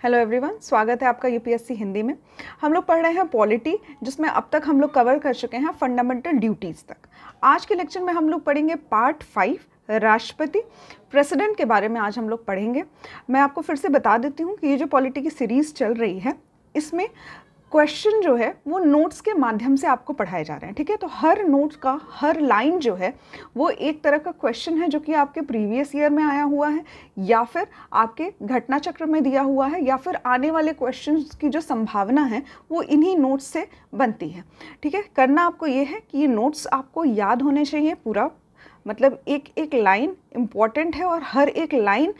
Hello everyone, स्वागत है आपका यूपीएससी हिंदी में। हम लोग पढ़ रहे हैं पॉलिटी, जिसमें अब तक हम लोग कवर कर चुके हैं फंडामेंटल ड्यूटीज़ तक। आज के लेक्चर में हम लोग पढ़ेंगे पार्ट 5 राष्ट्रपति प्रेसिडेंट के बारे में आज हम लोग पढ़ेंगे। मैं आपको फिर से बता देती हूँ कि ये जो पॉलिटी की सीरीज़ चल रही है, इसमें क्वेश्चन जो है वो नोट्स के माध्यम से आपको पढ़ाए जा रहे हैं। ठीक है, तो हर नोट्स का हर लाइन जो है वो एक तरह का क्वेश्चन है जो कि आपके प्रीवियस ईयर में आया हुआ है, या फिर आपके घटना चक्र में दिया हुआ है, या फिर आने वाले क्वेश्चंस की जो संभावना है वो इन्हीं नोट्स से बनती है। ठीक है, करना आपको ये है कि ये नोट्स आपको याद होने चाहिए पूरा, मतलब एक एक लाइन इम्पॉर्टेंट है और हर एक लाइन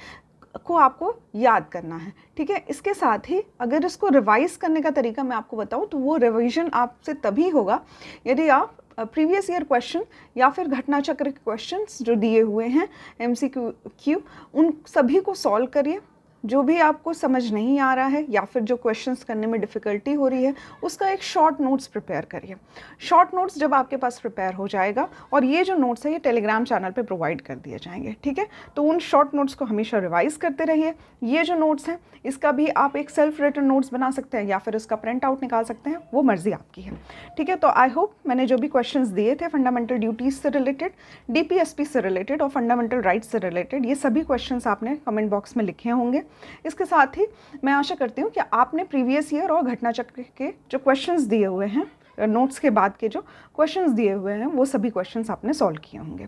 को आपको याद करना है। ठीक है, इसके साथ ही अगर इसको रिवाइज करने का तरीका मैं आपको बताऊं तो वो रिवीजन आपसे तभी होगा यदि आप प्रीवियस ईयर क्वेश्चन या फिर घटना चक्र के क्वेश्चंस जो दिए हुए हैं MCQ उन सभी को सॉल्व करिए। जो भी आपको समझ नहीं आ रहा है या फिर जो क्वेश्चंस करने में डिफ़िकल्टी हो रही है उसका एक शॉर्ट नोट्स प्रिपेयर करिए। शॉर्ट नोट्स जब आपके पास प्रिपेयर हो जाएगा, और ये जो नोट्स है ये टेलीग्राम चैनल पे प्रोवाइड कर दिए जाएंगे। ठीक है, तो उन शॉर्ट नोट्स को हमेशा रिवाइज करते रहिए। ये जो नोट्स हैं इसका भी आप एक सेल्फ रिटन नोट्स बना सकते हैं या फिर इसका प्रिंट आउट निकाल सकते हैं, वो मर्जी आपकी है। ठीक है, तो आई होप मैंने जो भी क्वेश्चंस दिए थे फंडामेंटल ड्यूटीज़ से रिलेटेड, DPSP से रिलेटेड और फंडामेंटल राइट्स से रिलेटेड, ये सभी क्वेश्चंस आपने कमेंट बॉक्स में लिखे होंगे। इसके साथ ही मैं आशा करती हूँ कि आपने प्रीवियस ईयर और घटना चक्र के जो क्वेश्चंस दिए हुए हैं, नोट्स के बाद के जो क्वेश्चंस दिए हुए हैं वो सभी क्वेश्चंस आपने सॉल्व किए होंगे।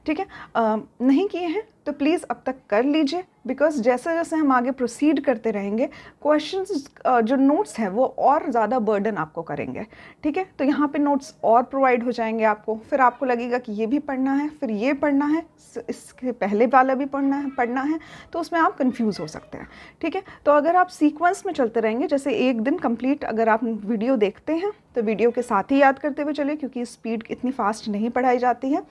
ठीक है, नहीं किए हैं तो प्लीज़ अब तक कर लीजिए, बिकॉज जैसे जैसे हम आगे प्रोसीड करते रहेंगे क्वेश्चंस जो नोट्स हैं वो और ज़्यादा बर्डन आपको करेंगे। ठीक है, तो यहाँ पे नोट्स और प्रोवाइड हो जाएंगे आपको, फिर आपको लगेगा कि ये भी पढ़ना है, फिर ये पढ़ना है, इसके पहले वाला भी पढ़ना है, तो उसमें आप कंफ्यूज हो सकते हैं। ठीक है, तो अगर आप सीक्वेंस में चलते रहेंगे, जैसे एक दिन कंप्लीट अगर आप वीडियो देखते हैं तो वीडियो के साथ ही याद करते हुए चलिए, क्योंकि स्पीड इतनी फास्ट नहीं पढ़ाई जाती है।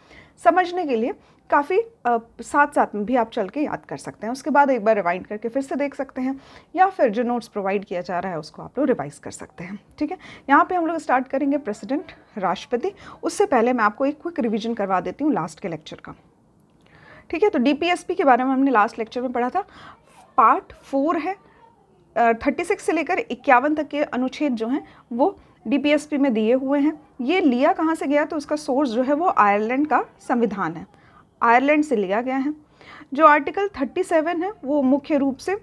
समझने के लिए काफ़ी साथ साथ में भी आप चल के याद कर सकते हैं, उसके बाद एक बार रिवाइंड करके फिर से देख सकते हैं, या फिर जो नोट्स प्रोवाइड किया जा रहा है उसको आप लोग रिवाइज कर सकते हैं। ठीक है, यहाँ पे हम लोग स्टार्ट करेंगे प्रेसिडेंट राष्ट्रपति। उससे पहले मैं आपको एक क्विक रिवीजन करवा देती हूँ लास्ट के लेक्चर का। ठीक है, तो DPSP के बारे में हमने लास्ट लेक्चर में पढ़ा था। पार्ट 4 है, 36 से लेकर 51 तक के अनुच्छेद जो हैं वो DPSP में दिए हुए हैं। ये लिया कहाँ से गया, तो उसका सोर्स जो है वो आयरलैंड का संविधान है, आयरलैंड से लिया गया है। जो आर्टिकल 37 है वो मुख्य रूप से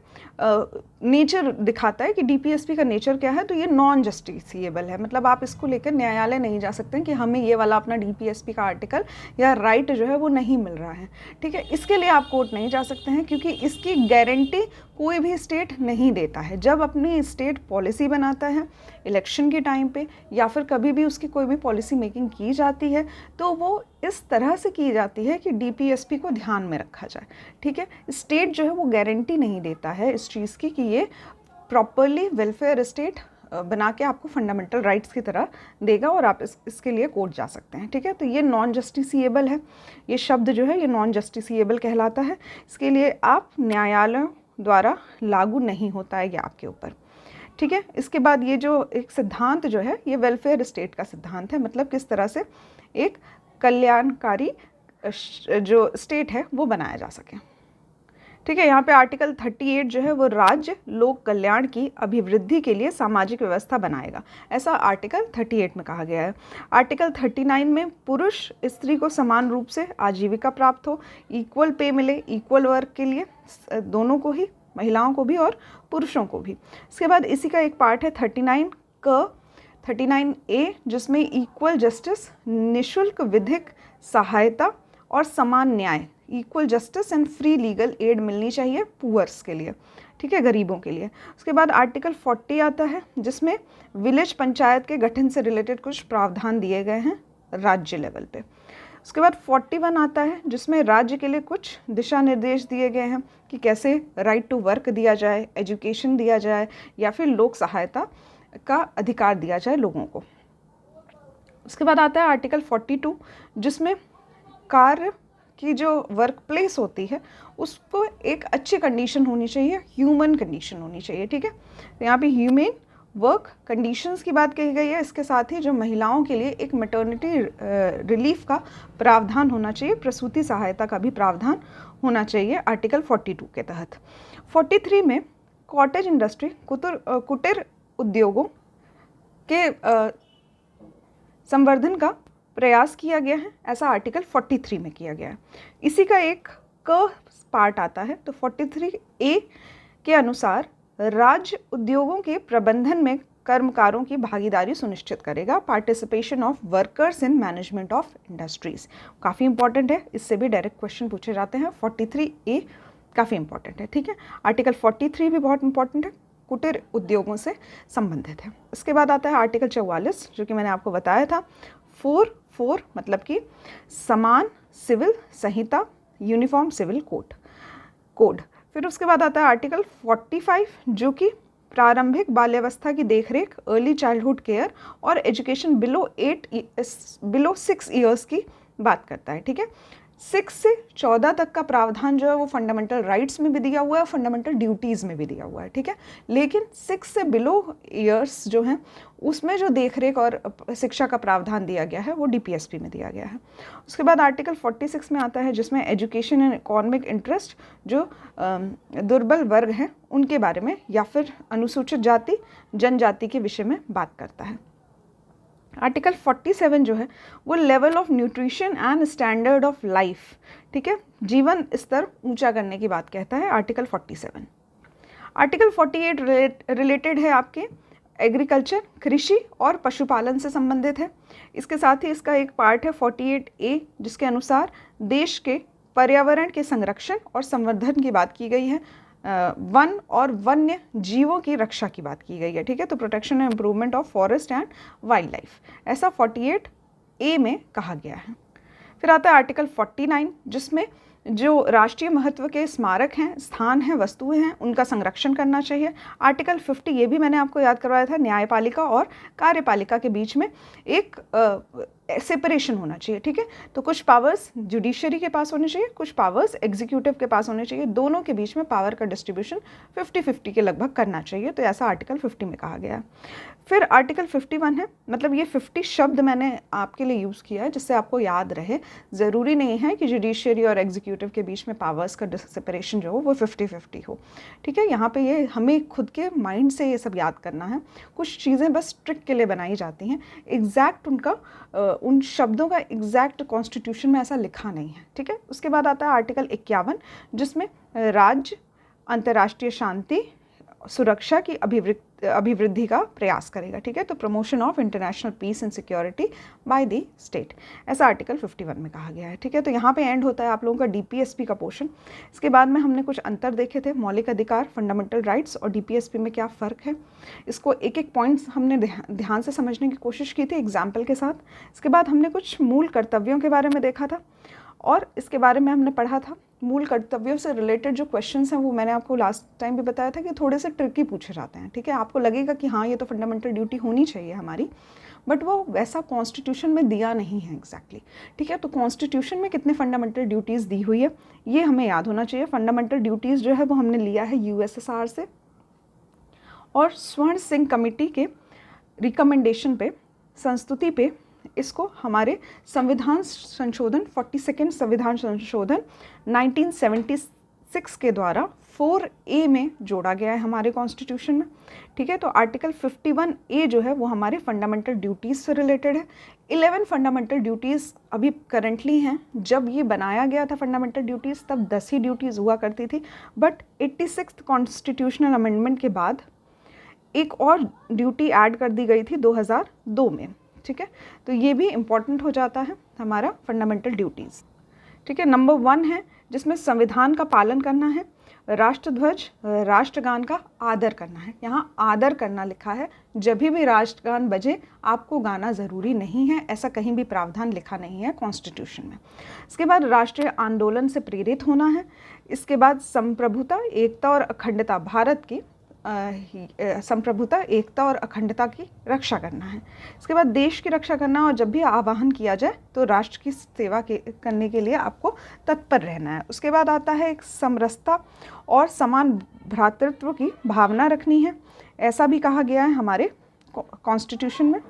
नेचर दिखाता है कि DPSP का नेचर क्या है, तो ये नॉन जस्टिसिएबल है, मतलब आप इसको लेकर न्यायालय नहीं जा सकते हैं कि हमें ये वाला अपना DPSP का आर्टिकल या राइट जो है वो नहीं मिल रहा है। ठीक है, इसके लिए आप कोर्ट नहीं जा सकते हैं, क्योंकि इसकी गारंटी कोई भी स्टेट नहीं देता है। जब अपनी स्टेट पॉलिसी बनाता है इलेक्शन के टाइम पे, या फिर कभी भी उसकी कोई भी पॉलिसी मेकिंग की जाती है, तो वो इस तरह से की जाती है कि DPSP को ध्यान में रखा जाए। ठीक है, स्टेट जो है वो गारंटी नहीं देता है इस चीज़ की कि ये प्रॉपरली वेलफेयर स्टेट बना के आपको फंडामेंटल राइट्स की तरह देगा और आप इसके लिए कोर्ट जा सकते हैं। ठीक है, तो ये नॉन जस्टिसिएबल है, ये शब्द जो है ये नॉन जस्टिसिएबल कहलाता है। इसके लिए आप न्यायालयों द्वारा लागू नहीं होता है ये आपके ऊपर। ठीक है, इसके बाद ये जो एक सिद्धांत जो है ये वेलफेयर स्टेट का सिद्धांत है, मतलब किस तरह से एक कल्याणकारी जो स्टेट है वो बनाया जा सके। ठीक है, यहाँ पे आर्टिकल 38 जो है वो राज्य लोक कल्याण की अभिवृद्धि के लिए सामाजिक व्यवस्था बनाएगा, ऐसा आर्टिकल 38 में कहा गया है। आर्टिकल 39 में पुरुष स्त्री को समान रूप से आजीविका प्राप्त हो, इक्वल पे मिले, इक्वल वर्क के लिए दोनों को ही, महिलाओं को भी और पुरुषों को भी। इसके बाद इसी का एक पार्ट है 39A, जिसमें इक्वल जस्टिस, निःशुल्क विधिक सहायता और समान न्याय, equal justice and free legal aid मिलनी चाहिए पुअर्स के लिए। ठीक है, गरीबों के लिए। उसके बाद आर्टिकल 40 आता है, जिसमें विलेज पंचायत के गठन से रिलेटेड कुछ प्रावधान दिए गए हैं राज्य लेवल पे। उसके बाद 41 आता है, जिसमें राज्य के लिए कुछ दिशा निर्देश दिए गए हैं कि कैसे राइट टू वर्क दिया जाए, एजुकेशन दिया जाए, या फिर लोक सहायता का अधिकार दिया जाए लोगों को। उसके बाद आता है आर्टिकल 42, जिसमें कार्य की जो वर्क प्लेस होती है उसको एक अच्छी कंडीशन होनी चाहिए, ह्यूमन कंडीशन होनी चाहिए। ठीक है, तो यहाँ पे ह्यूमन वर्क कंडीशंस की बात कही गई है। इसके साथ ही जो महिलाओं के लिए एक मैटरनिटी रिलीफ का प्रावधान होना चाहिए, प्रसूति सहायता का भी प्रावधान होना चाहिए आर्टिकल 42 के तहत। 43 में कॉटेज इंडस्ट्री, कुटीर उद्योगों के संवर्धन का प्रयास किया गया है, ऐसा आर्टिकल 43 में किया गया है। इसी का एक क पार्ट आता है, तो 43A के अनुसार राज्य उद्योगों के प्रबंधन में कर्मकारों की भागीदारी सुनिश्चित करेगा, participation of workers in management of industries. काफ़ी इंपॉर्टेंट है, इससे भी डायरेक्ट क्वेश्चन पूछे जाते हैं। 43A काफ़ी इंपॉर्टेंट है, ठीक है। आर्टिकल 43 भी बहुत इंपॉर्टेंट है, कुटीर उद्योगों से संबंधित है। इसके बाद आता है आर्टिकल 44, जो कि मैंने आपको बताया था 4 मतलब कि समान सिविल संहिता, यूनिफॉर्म सिविल कोड। फिर उसके बाद आता है आर्टिकल 45, जो कि प्रारंभिक बाल्यावस्था की देखरेख, अर्ली चाइल्डहुड केयर और एजुकेशन बिलो 6 ईयर्स की बात करता है, ठीक है। 6 से 14 तक का प्रावधान जो है वो फंडामेंटल राइट्स में भी दिया हुआ है, फंडामेंटल ड्यूटीज़ में भी दिया हुआ है, ठीक है। लेकिन 6 से बिलो ईयर्स जो हैं उसमें जो देखरेख और शिक्षा का प्रावधान दिया गया है वो डीपीएसपी में दिया गया है। उसके बाद आर्टिकल 46 में आता है, जिसमें एजुकेशन एंड इकोनॉमिक इंटरेस्ट, जो दुर्बल वर्ग हैं उनके बारे में या फिर अनुसूचित जाति जनजाति के विषय में बात करता है। आर्टिकल 47 जो है वो level of nutrition and standard of life, ठीक है, जीवन स्तर ऊंचा करने की बात कहता है आर्टिकल 47। आर्टिकल 48 रिलेटेड है आपके एग्रीकल्चर, कृषि और पशुपालन से संबंधित है। इसके साथ ही इसका एक पार्ट है 48A, जिसके अनुसार देश के पर्यावरण के संरक्षण और संवर्धन की बात की गई है, वन और वन्य जीवों की रक्षा की बात की गई है, ठीक है। तो protection and improvement of forest and wild life, ऐसा 48A में कहा गया है। फिर आता है आर्टिकल 49, जिसमें जो राष्ट्रीय महत्व के स्मारक हैं, स्थान हैं, वस्तुएं हैं, उनका संरक्षण करना चाहिए। आर्टिकल 50, ये भी मैंने आपको याद करवाया था, न्यायपालिका और कार्यपालिका के बीच में एक सेपरेशन होना चाहिए, ठीक है। तो कुछ पावर्स जुडिशरी के पास होने चाहिए, कुछ पावर्स एग्जीक्यूटिव के पास होने चाहिए, दोनों के बीच में पावर का डिस्ट्रीब्यूशन 50-50 के लगभग करना चाहिए, तो ऐसा आर्टिकल 50 में कहा गया है। फिर आर्टिकल 51 है, मतलब ये 50 शब्द मैंने आपके लिए यूज़ किया है जिससे आपको याद रहे। ज़रूरी नहीं है कि जुडिशरी और एग्जीक्यूटिव के बीच में पावर्स का सेपरेशन जो हो वो 50-50 हो, ठीक है। यहाँ पे ये हमें खुद के माइंड से ये सब याद करना है। कुछ चीज़ें बस ट्रिक के लिए बनाई जाती हैं, एग्जैक्ट उनका उन शब्दों का एग्जैक्ट कॉन्स्टिट्यूशन में ऐसा लिखा नहीं है, ठीक है। उसके बाद आता है आर्टिकल 51, जिसमें राज्य अंतर्राष्ट्रीय शांति सुरक्षा की अभिवृद्धि का प्रयास करेगा, ठीक है। तो promotion of international peace and security by the state, ऐसा आर्टिकल 51 में कहा गया है, ठीक है। तो यहाँ पे एंड होता है आप लोगों का डीपीएसपी का पोर्शन। इसके बाद में हमने कुछ अंतर देखे थे, मौलिक अधिकार, फंडामेंटल राइट्स और डीपीएसपी में क्या फ़र्क है, इसको एक एक पॉइंट्स हमने ध्यान से समझने की कोशिश की थी एग्जाम्पल के साथ। इसके बाद हमने कुछ मूल कर्तव्यों के बारे में देखा था और इसके बारे में हमने पढ़ा था मूल कर्तव्यों से रिलेटेड जो क्वेश्चंस हैं वो मैंने आपको लास्ट टाइम भी बताया था कि थोड़े से ट्रिकी पूछे जाते हैं, ठीक है। आपको लगेगा कि हाँ ये तो फंडामेंटल ड्यूटी होनी चाहिए हमारी, बट वो वैसा कॉन्स्टिट्यूशन में दिया नहीं है एग्जैक्टली, ठीक है। तो कॉन्स्टिट्यूशन में कितने फंडामेंटल ड्यूटीज़ दी हुई है ये हमें याद होना चाहिए। फंडामेंटल ड्यूटीज़ जो है वो हमने लिया है यूएसएसआर से और स्वर्ण सिंह कमेटी के रिकमेंडेशन पे, संस्तुति पे इसको हमारे संविधान संशोधन 42वां संविधान संशोधन 1976 के द्वारा 4A में जोड़ा गया है हमारे कॉन्स्टिट्यूशन में, ठीक है। तो आर्टिकल 51A जो है वो हमारे फंडामेंटल ड्यूटीज़ से रिलेटेड है। 11 फंडामेंटल ड्यूटीज़ अभी करंटली हैं, जब ये बनाया गया था फंडामेंटल ड्यूटीज़ तब 10 ही ड्यूटीज़ हुआ करती थी, बट 86th कॉन्स्टिट्यूशनल अमेंडमेंट के बाद एक और ड्यूटी ऐड कर दी गई थी 2002 में, ठीक है। तो ये भी इम्पॉर्टेंट हो जाता है हमारा फंडामेंटल ड्यूटीज़, ठीक है। नंबर 1 है जिसमें संविधान का पालन करना है, राष्ट्रध्वज राष्ट्रगान का आदर करना है। यहाँ आदर करना लिखा है, जब भी राष्ट्रगान बजे आपको गाना ज़रूरी नहीं है, ऐसा कहीं भी प्रावधान लिखा नहीं है कॉन्स्टिट्यूशन में। इसके बाद राष्ट्रीय आंदोलन से प्रेरित होना है। इसके बाद संप्रभुता, एकता और अखंडता, भारत की संप्रभुता, एकता और अखंडता की रक्षा करना है। इसके बाद देश की रक्षा करना, और जब भी आह्वान किया जाए तो राष्ट्र की सेवा करने के लिए आपको तत्पर रहना है। उसके बाद आता है एक समरसता और समान भ्रातृत्व की भावना रखनी है, ऐसा भी कहा गया है हमारे कॉन्स्टिट्यूशन में।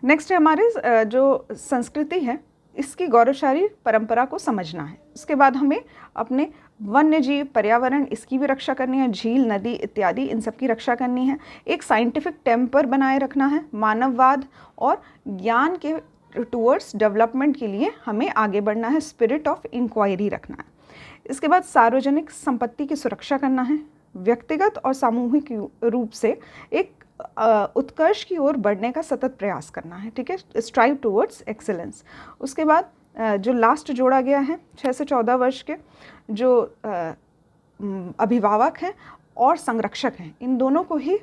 नेक्स्ट है हमारे जो संस्कृति है इसकी गौरवशाली परंपरा को समझना है। इसके बाद हमें अपने वन्य जीव, पर्यावरण, इसकी भी रक्षा करनी है, झील, नदी इत्यादि इन सब की रक्षा करनी है। एक साइंटिफिक टेम्पर बनाए रखना है, मानववाद और ज्ञान के टूवर्ड्स डेवलपमेंट के लिए हमें आगे बढ़ना है, स्पिरिट ऑफ इंक्वायरी रखना है। इसके बाद सार्वजनिक संपत्ति की सुरक्षा करना है, व्यक्तिगत और सामूहिक रूप से एक उत्कर्ष की ओर बढ़ने का सतत प्रयास करना है, ठीक है, स्ट्राइव टूवर्ड्स एक्सीलेंस। उसके बाद जो लास्ट जोड़ा गया है 6 से 14 वर्ष के जो अभिभावक हैं और संरक्षक हैं, इन दोनों को ही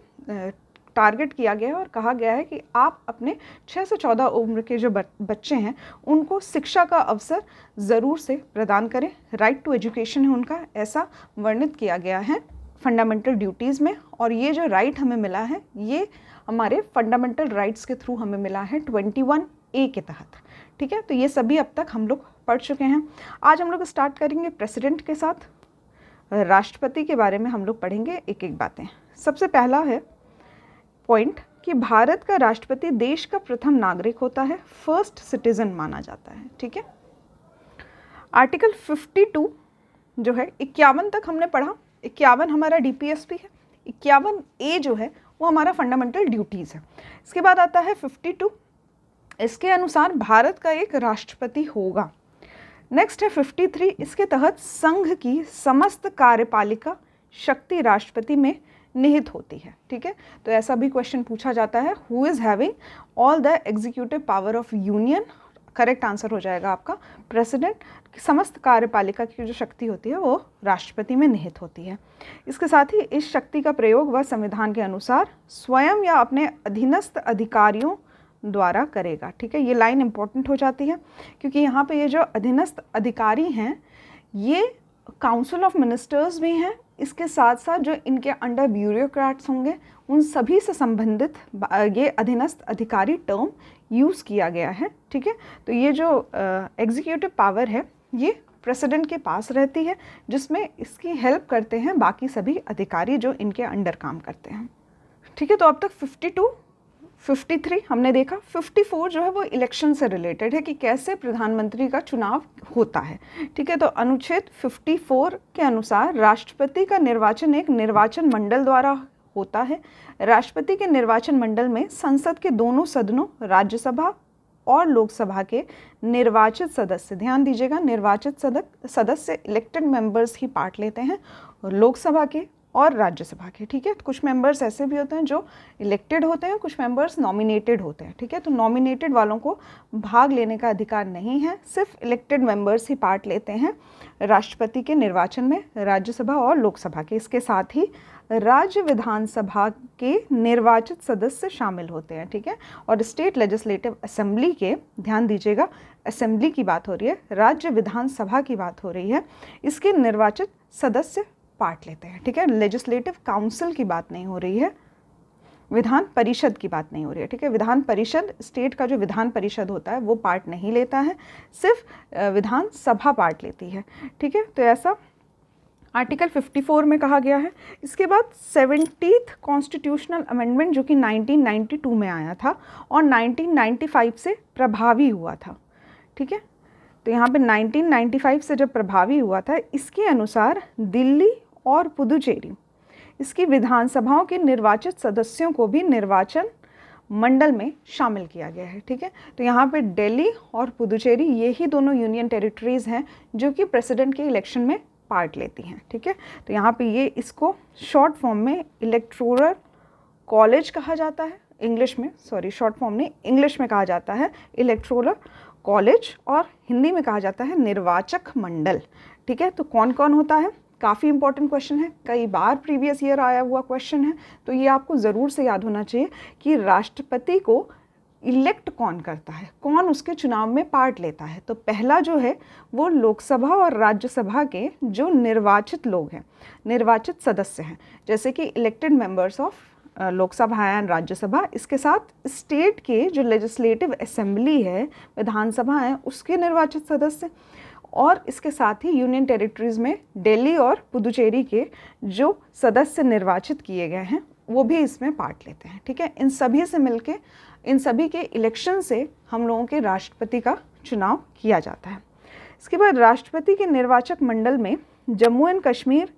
टारगेट किया गया है और कहा गया है कि आप अपने 6 से 14 उम्र के जो बच्चे हैं उनको शिक्षा का अवसर ज़रूर से प्रदान करें। राइट टू एजुकेशन है उनका, ऐसा वर्णित किया गया है फंडामेंटल ड्यूटीज़ में। और ये जो राइट हमें मिला है ये हमारे फंडामेंटल राइट्स के थ्रू हमें मिला है 21A के तहत, ठीक है। तो ये सभी अब तक हम लोग पढ़ चुके हैं। आज हम लोग स्टार्ट करेंगे प्रेसिडेंट के साथ। राष्ट्रपति के बारे में हम लोग पढ़ेंगे एक एक बातें। सबसे पहला है पॉइंट कि भारत का राष्ट्रपति देश का प्रथम नागरिक होता है, फर्स्ट सिटीजन माना जाता है, ठीक है। आर्टिकल 52 जो है 51 तक हमने पढ़ा। 51 हमारा DPSP है, 51A जो है वो हमारा फंडामेंटल ड्यूटीज़ है। इसके बाद आता है 52, इसके अनुसार भारत का एक राष्ट्रपति होगा। नेक्स्ट है 53, इसके तहत संघ की समस्त कार्यपालिका शक्ति राष्ट्रपति में निहित होती है, ठीक है। तो ऐसा भी क्वेश्चन पूछा जाता है, who is having all the executive power of union. Correct answer हो जाएगा आपका प्रेसिडेंट। समस्त कार्यपालिका की जो शक्ति होती है वो राष्ट्रपति में निहित होती है। इसके साथ ही इस शक्ति का प्रयोग वह संविधान के अनुसार स्वयं या अपने अधीनस्थ अधिकारियों द्वारा करेगा, ठीक है। ये लाइन इंपॉर्टेंट हो जाती है क्योंकि यहाँ पे ये जो अधीनस्थ अधिकारी हैं ये काउंसिल ऑफ मिनिस्टर्स भी हैं, इसके साथ साथ जो इनके अंडर ब्यूरोक्रेट्स होंगे उन सभी से संबंधित ये अधीनस्थ अधिकारी टर्म यूज़ किया गया है, ठीक है। तो ये जो एग्जीक्यूटिव पावर है ये प्रेसिडेंट के पास रहती है, जिसमें इसकी हेल्प करते हैं बाकी सभी अधिकारी जो इनके अंडर काम करते हैं, ठीक है। तो अब तक 52, 53 हमने देखा। 54 जो है वो इलेक्शन से रिलेटेड है कि कैसे प्रधानमंत्री का चुनाव होता है, ठीक है। तो अनुच्छेद 54 के अनुसार राष्ट्रपति का निर्वाचन एक निर्वाचन मंडल द्वारा होता है। राष्ट्रपति के निर्वाचन मंडल में संसद के दोनों सदनों, राज्यसभा और लोकसभा के निर्वाचित सदस्य, ध्यान दीजिएगा, निर्वाचित सदस्य इलेक्टेड मेंबर्स ही पार्ट लेते हैं, और लोकसभा के और राज्यसभा के, ठीक है। कुछ मेंबर्स ऐसे भी होते हैं जो इलेक्टेड होते हैं, कुछ मेंबर्स नॉमिनेटेड होते हैं, ठीक है। तो नॉमिनेटेड वालों को भाग लेने का अधिकार नहीं है, सिर्फ इलेक्टेड मेंबर्स ही पार्ट लेते हैं राष्ट्रपति के निर्वाचन में, राज्यसभा और लोकसभा के। इसके साथ ही राज्य विधानसभा के निर्वाचित सदस्य शामिल होते हैं, ठीक है। और स्टेट लेजिस्लेटिव असेंबली के, ध्यान दीजिएगा, असेंबली की बात हो रही है, राज्य विधानसभा की बात हो रही है, इसके निर्वाचित सदस्य पार्ट लेते हैं, ठीक है। लेजिस्लेटिव काउंसिल की बात नहीं हो रही है, विधान परिषद की बात नहीं हो रही है, ठीक है। विधान परिषद, स्टेट का जो विधान परिषद होता है वो पार्ट नहीं लेता है, सिर्फ विधानसभा पार्ट लेती है, ठीक है। तो ऐसा आर्टिकल 54 में कहा गया है। इसके बाद 70th कॉन्स्टिट्यूशनल अमेंडमेंट जो कि 1992 में आया था और 1995 से प्रभावी हुआ था, ठीक है। तो यहाँ पे 1995 से जब प्रभावी हुआ था, इसके अनुसार दिल्ली और पुदुचेरी, इसकी विधानसभाओं के निर्वाचित सदस्यों को भी निर्वाचन मंडल में शामिल किया गया है, ठीक है। तो यहाँ पे दिल्ली और पुदुचेरी ये ही दोनों यूनियन टेरिटरीज़ हैं जो कि प्रेसिडेंट के इलेक्शन में पार्ट लेती हैं, ठीक है। तो यहाँ पे ये इसको शॉर्ट फॉर्म में इलेक्टोरल कॉलेज कहा जाता है, इंग्लिश में, सॉरी शॉर्ट फॉर्म नहीं, इंग्लिश में कहा जाता है इलेक्टोरल कॉलेज और हिंदी में कहा जाता है निर्वाचक मंडल, ठीक है। तो कौन कौन होता है, काफ़ी इंपॉर्टेंट क्वेश्चन है, कई बार प्रीवियस ईयर आया हुआ क्वेश्चन है, तो ये आपको ज़रूर से याद होना चाहिए कि राष्ट्रपति को इलेक्ट कौन करता है, कौन उसके चुनाव में पार्ट लेता है। तो पहला जो है वो लोकसभा और राज्यसभा के जो निर्वाचित लोग हैं, निर्वाचित सदस्य हैं, जैसे कि elected members of Lok Sabha and Rajya Sabha, इसके साथ स्टेट के जो लेजिस्लेटिव असेंबली है, विधानसभा है, उसके निर्वाचित सदस्य, और इसके साथ ही यूनियन टेरिटरीज़ में दिल्ली और पुदुचेरी के जो सदस्य निर्वाचित किए गए हैं वो भी इसमें पार्ट लेते हैं, ठीक है। इन सभी से मिलके, इन सभी के इलेक्शन से हम लोगों के राष्ट्रपति का चुनाव किया जाता है। इसके बाद राष्ट्रपति के निर्वाचक मंडल में जम्मू एंड कश्मीर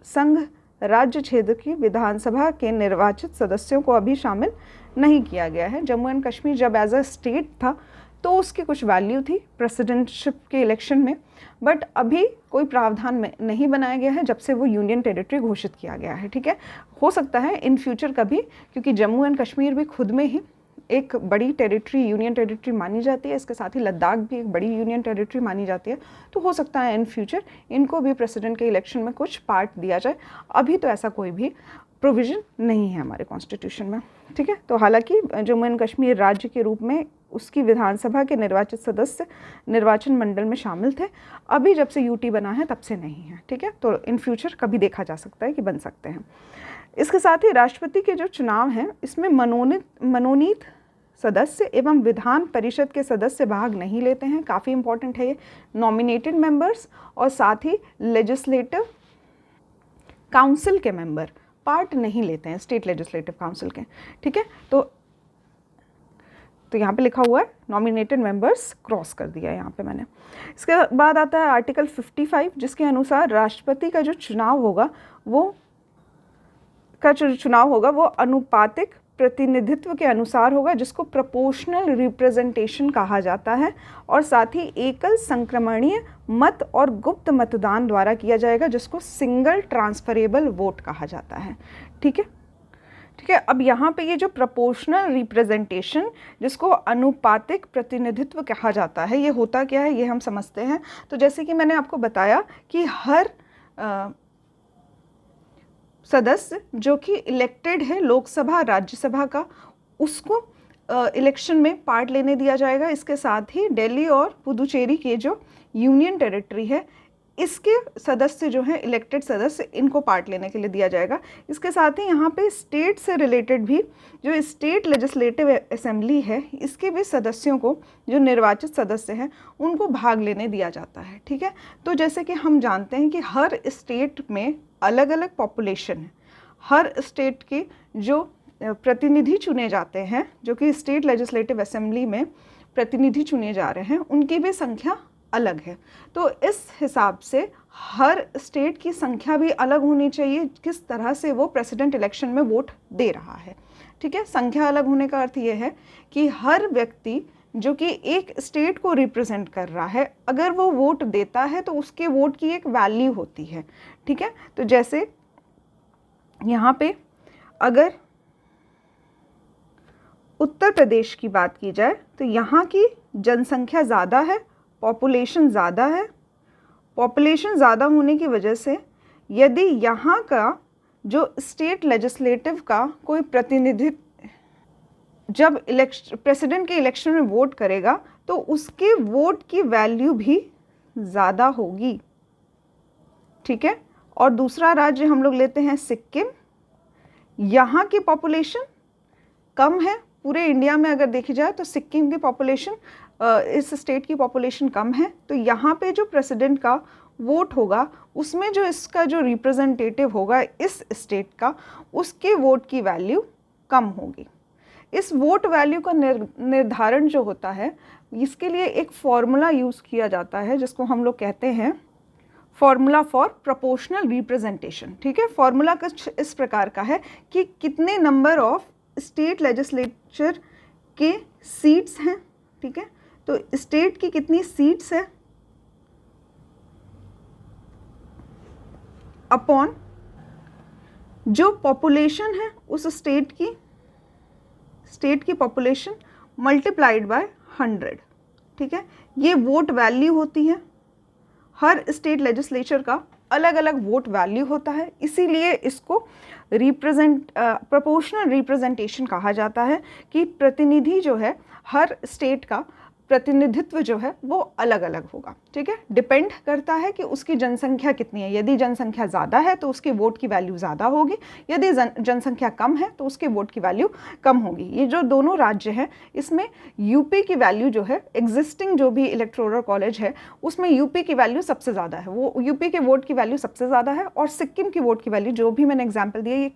संघ राज्य क्षेत्र की विधानसभा के निर्वाचित सदस्यों को अभी शामिल नहीं किया गया है। जम्मू एंड कश्मीर जब एज अ स्टेट था तो उसकी कुछ वैल्यू थी प्रेसिडेंटशिप के इलेक्शन में, बट अभी कोई प्रावधान में नहीं बनाया गया है जब से वो यूनियन टेरिटरी घोषित किया गया है। ठीक है, हो सकता है इन फ्यूचर कभी, क्योंकि जम्मू एंड कश्मीर भी खुद में ही एक बड़ी टेरिटरी, यूनियन टेरिटरी मानी जाती है, इसके साथ ही लद्दाख भी एक बड़ी यूनियन टेरिटरी मानी जाती है, तो हो सकता है इन फ्यूचर इनको भी प्रेसिडेंट के इलेक्शन में कुछ पार्ट दिया जाए। अभी तो ऐसा कोई भी प्रोविज़न नहीं है हमारे कॉन्स्टिट्यूशन में। ठीक है, तो हालांकि जम्मू एंड कश्मीर राज्य के रूप में उसकी विधानसभा के निर्वाचित सदस्य निर्वाचन मंडल में शामिल थे, अभी जब से यूटी बना है तब से नहीं है। ठीक है, तो इन फ्यूचर कभी देखा जा सकता है कि बन सकते हैं। इसके साथ ही राष्ट्रपति के जो चुनाव हैं इसमें मनोनीत सदस्य एवं विधान परिषद के सदस्य भाग नहीं लेते हैं। काफ़ी इंपॉर्टेंट है ये। नॉमिनेटेड मेंबर्स और साथ ही लेजिस्लेटिव काउंसिल के मेंबर पार्ट नहीं लेते हैं, स्टेट लेजिस्लेटिव काउंसिल के। ठीक है, तो यहाँ पे लिखा हुआ है नॉमिनेटेड मेंबर्स, क्रॉस कर दिया यहाँ पे मैंने। इसके बाद आता है आर्टिकल 55, जिसके अनुसार राष्ट्रपति का जो चुनाव होगा वो अनुपातिक प्रतिनिधित्व के अनुसार होगा, जिसको प्रोपोर्शनल रिप्रेजेंटेशन कहा जाता है, और साथ ही एकल संक्रमणीय मत और गुप्त मतदान द्वारा किया जाएगा, जिसको सिंगल ट्रांसफरेबल वोट कहा जाता है। ठीक है, ठीक है। अब यहाँ पे ये जो प्रोपोर्शनल रिप्रेजेंटेशन, जिसको अनुपातिक प्रतिनिधित्व कहा जाता है, ये होता क्या है ये हम समझते हैं। तो जैसे कि मैंने आपको बताया कि हर सदस्य जो कि इलेक्टेड है लोकसभा राज्यसभा का, उसको इलेक्शन में पार्ट लेने दिया जाएगा। इसके साथ ही दिल्ली और पुदुचेरी के जो यूनियन टेरिटरी है, इसके सदस्य जो हैं इलेक्टेड सदस्य, इनको पार्ट लेने के लिए दिया जाएगा। इसके साथ ही यहाँ पे स्टेट से रिलेटेड भी जो स्टेट लेजिस्लेटिव असेंबली है, इसके भी सदस्यों को, जो निर्वाचित सदस्य हैं, उनको भाग लेने दिया जाता है। ठीक है, तो जैसे कि हम जानते हैं कि हर स्टेट में अलग अलग पॉपुलेशन है। हर स्टेट के जो प्रतिनिधि चुने जाते हैं, जो कि स्टेट लेजिस्लेटिव असेंबली में प्रतिनिधि चुने जा रहे हैं, उनकी भी संख्या अलग है। तो इस हिसाब से हर स्टेट की संख्या भी अलग होनी चाहिए, किस तरह से वो प्रेसिडेंट इलेक्शन में वोट दे रहा है। ठीक है, संख्या अलग होने का अर्थ ये है कि हर व्यक्ति जो कि एक स्टेट को रिप्रेजेंट कर रहा है, अगर वो वोट देता है तो उसके वोट की एक वैल्यू होती है। ठीक है, तो जैसे यहाँ पे अगर उत्तर प्रदेश की बात की जाए तो यहाँ की जनसंख्या ज़्यादा है, पॉपुलेशन ज़्यादा है। पॉपुलेशन ज़्यादा होने की वजह से यदि यहाँ का जो स्टेट लेजिस्लेटिव का कोई प्रतिनिधि जब प्रेसिडेंट के इलेक्शन में वोट करेगा, तो उसके वोट की वैल्यू भी ज़्यादा होगी। ठीक है, और दूसरा राज्य हम लोग लेते हैं सिक्किम। यहाँ की पॉपुलेशन कम है। पूरे इंडिया में अगर देखी जाए तो सिक्किम की पॉपुलेशन, इस स्टेट की पॉपुलेशन कम है। तो यहाँ पे जो प्रेसिडेंट का वोट होगा, उसमें जो इसका जो रिप्रेजेंटेटिव होगा इस स्टेट का, उसके वोट की वैल्यू कम होगी। इस वोट वैल्यू का निर्धारण जो होता है, इसके लिए एक फॉर्मूला यूज़ किया जाता है, जिसको हम लोग कहते हैं फॉर्मूला फॉर प्रोपोर्शनल रिप्रेजेंटेशन। ठीक है, फॉर्मूला कुछ इस प्रकार का है कि कितने नंबर ऑफ स्टेट लेजिस्लेचर के सीट्स हैं। ठीक है, तो स्टेट की कितनी सीट्स है अपॉन जो पॉपुलेशन है उस स्टेट की पॉपुलेशन मल्टीप्लाइड बाय 100। ठीक है, ये वोट वैल्यू होती है। हर स्टेट लेजिस्लेचर का अलग अलग वोट वैल्यू होता है, इसीलिए इसको प्रोपोर्शनल रिप्रेजेंटेशन कहा जाता है कि प्रतिनिधि जो है, हर स्टेट का प्रतिनिधित्व जो है वो अलग अलग होगा। ठीक है, डिपेंड करता है कि उसकी जनसंख्या कितनी है। यदि जनसंख्या ज़्यादा है तो उसके वोट की वैल्यू ज़्यादा होगी, यदि जनसंख्या कम है तो उसके वोट की वैल्यू कम होगी। ये जो दोनों राज्य हैं, इसमें यूपी की वैल्यू जो है, एग्जिस्टिंग जो भी इलेक्टोरल कॉलेज है उसमें यूपी की वैल्यू सबसे ज़्यादा है, वो यूपी के वोट की वैल्यू सबसे ज़्यादा है। और सिक्किम की वोट की वैल्यू, जो भी मैंने एग्जाम्पल दिया, ये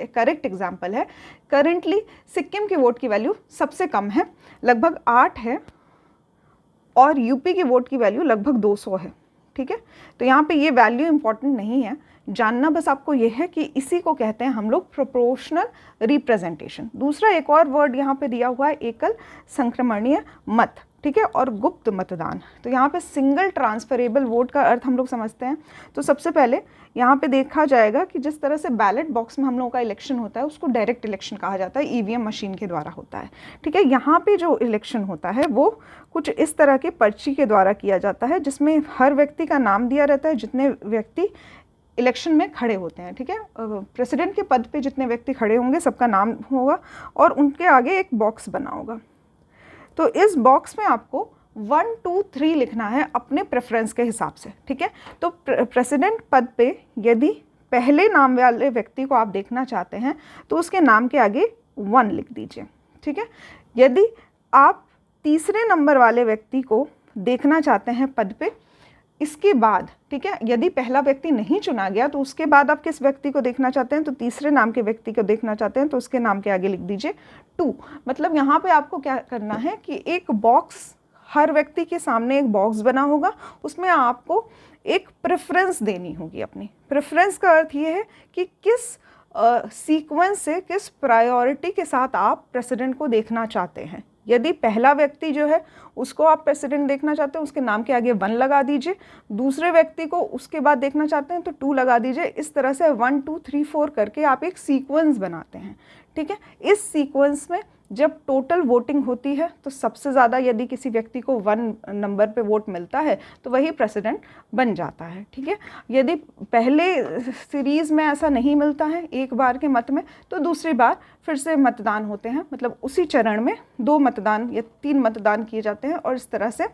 करेक्ट एग्जाम्पल है। करेंटली सिक्किम की वोट की वैल्यू सबसे कम है, लगभग 8 है। और यूपी की वोट की वैल्यू लगभग 200 है। ठीक है, तो यहाँ पे ये वैल्यू इंपॉर्टेंट नहीं है, जानना बस आपको ये है कि इसी को कहते हैं हम लोग प्रोपोर्शनल रिप्रेजेंटेशन। दूसरा एक और वर्ड यहाँ पे दिया हुआ है, एकल संक्रमणीय मत, ठीक है, और गुप्त मतदान। तो यहाँ पे सिंगल ट्रांसफरेबल वोट का अर्थ हम लोग समझते हैं। तो सबसे पहले यहाँ पे देखा जाएगा कि जिस तरह से बैलेट बॉक्स में हम लोगों का इलेक्शन होता है उसको डायरेक्ट इलेक्शन कहा जाता है, ईवीएम मशीन के द्वारा होता है। ठीक है, यहाँ पे जो इलेक्शन होता है वो कुछ इस तरह की पर्ची के द्वारा किया जाता है, जिसमें हर व्यक्ति का नाम दिया रहता है, जितने व्यक्ति इलेक्शन में खड़े होते हैं। ठीक है, प्रेसिडेंट के पद पे जितने व्यक्ति खड़े होंगे सबका नाम होगा और उनके आगे एक बॉक्स बना होगा। तो इस बॉक्स में आपको 1, 2, 3 लिखना है अपने प्रेफरेंस के हिसाब से। ठीक है, तो प्रेसिडेंट पद पे यदि पहले नाम वाले व्यक्ति को आप देखना चाहते हैं तो उसके नाम के आगे 1 लिख दीजिए। ठीक है, यदि आप तीसरे नंबर वाले व्यक्ति को देखना चाहते हैं पद पे, इसके बाद, ठीक है, यदि पहला व्यक्ति नहीं चुना गया तो उसके बाद आप किस व्यक्ति को देखना चाहते हैं, तो तीसरे नाम के व्यक्ति को देखना चाहते हैं तो उसके नाम के आगे लिख दीजिए 2। मतलब यहाँ पे आपको क्या करना है कि एक बॉक्स, हर व्यक्ति के सामने एक बॉक्स बना होगा, उसमें आपको एक प्रेफरेंस देनी होगी। अपनी प्रेफरेंस का अर्थ ये है कि किस सीक्वेंस से, किस प्रायोरिटी के साथ आप प्रेसिडेंट को देखना चाहते हैं। यदि पहला व्यक्ति जो है उसको आप प्रेसिडेंट देखना चाहते हैं, उसके नाम के आगे 1 लगा दीजिए। दूसरे व्यक्ति को उसके बाद देखना चाहते हैं तो 2 लगा दीजिए। इस तरह से 1, 2, 3, 4 करके आप एक सीक्वेंस बनाते हैं। ठीक है, इस सीक्वेंस में जब टोटल वोटिंग होती है तो सबसे ज़्यादा यदि किसी व्यक्ति को 1 नंबर पे वोट मिलता है तो वही प्रेसिडेंट बन जाता है। ठीक है, यदि पहले सीरीज़ में ऐसा नहीं मिलता है एक बार के मत में, तो दूसरी बार फिर से मतदान होते हैं। मतलब उसी चरण में 2 मतदान या 3 मतदान किए जाते हैं और इस तरह से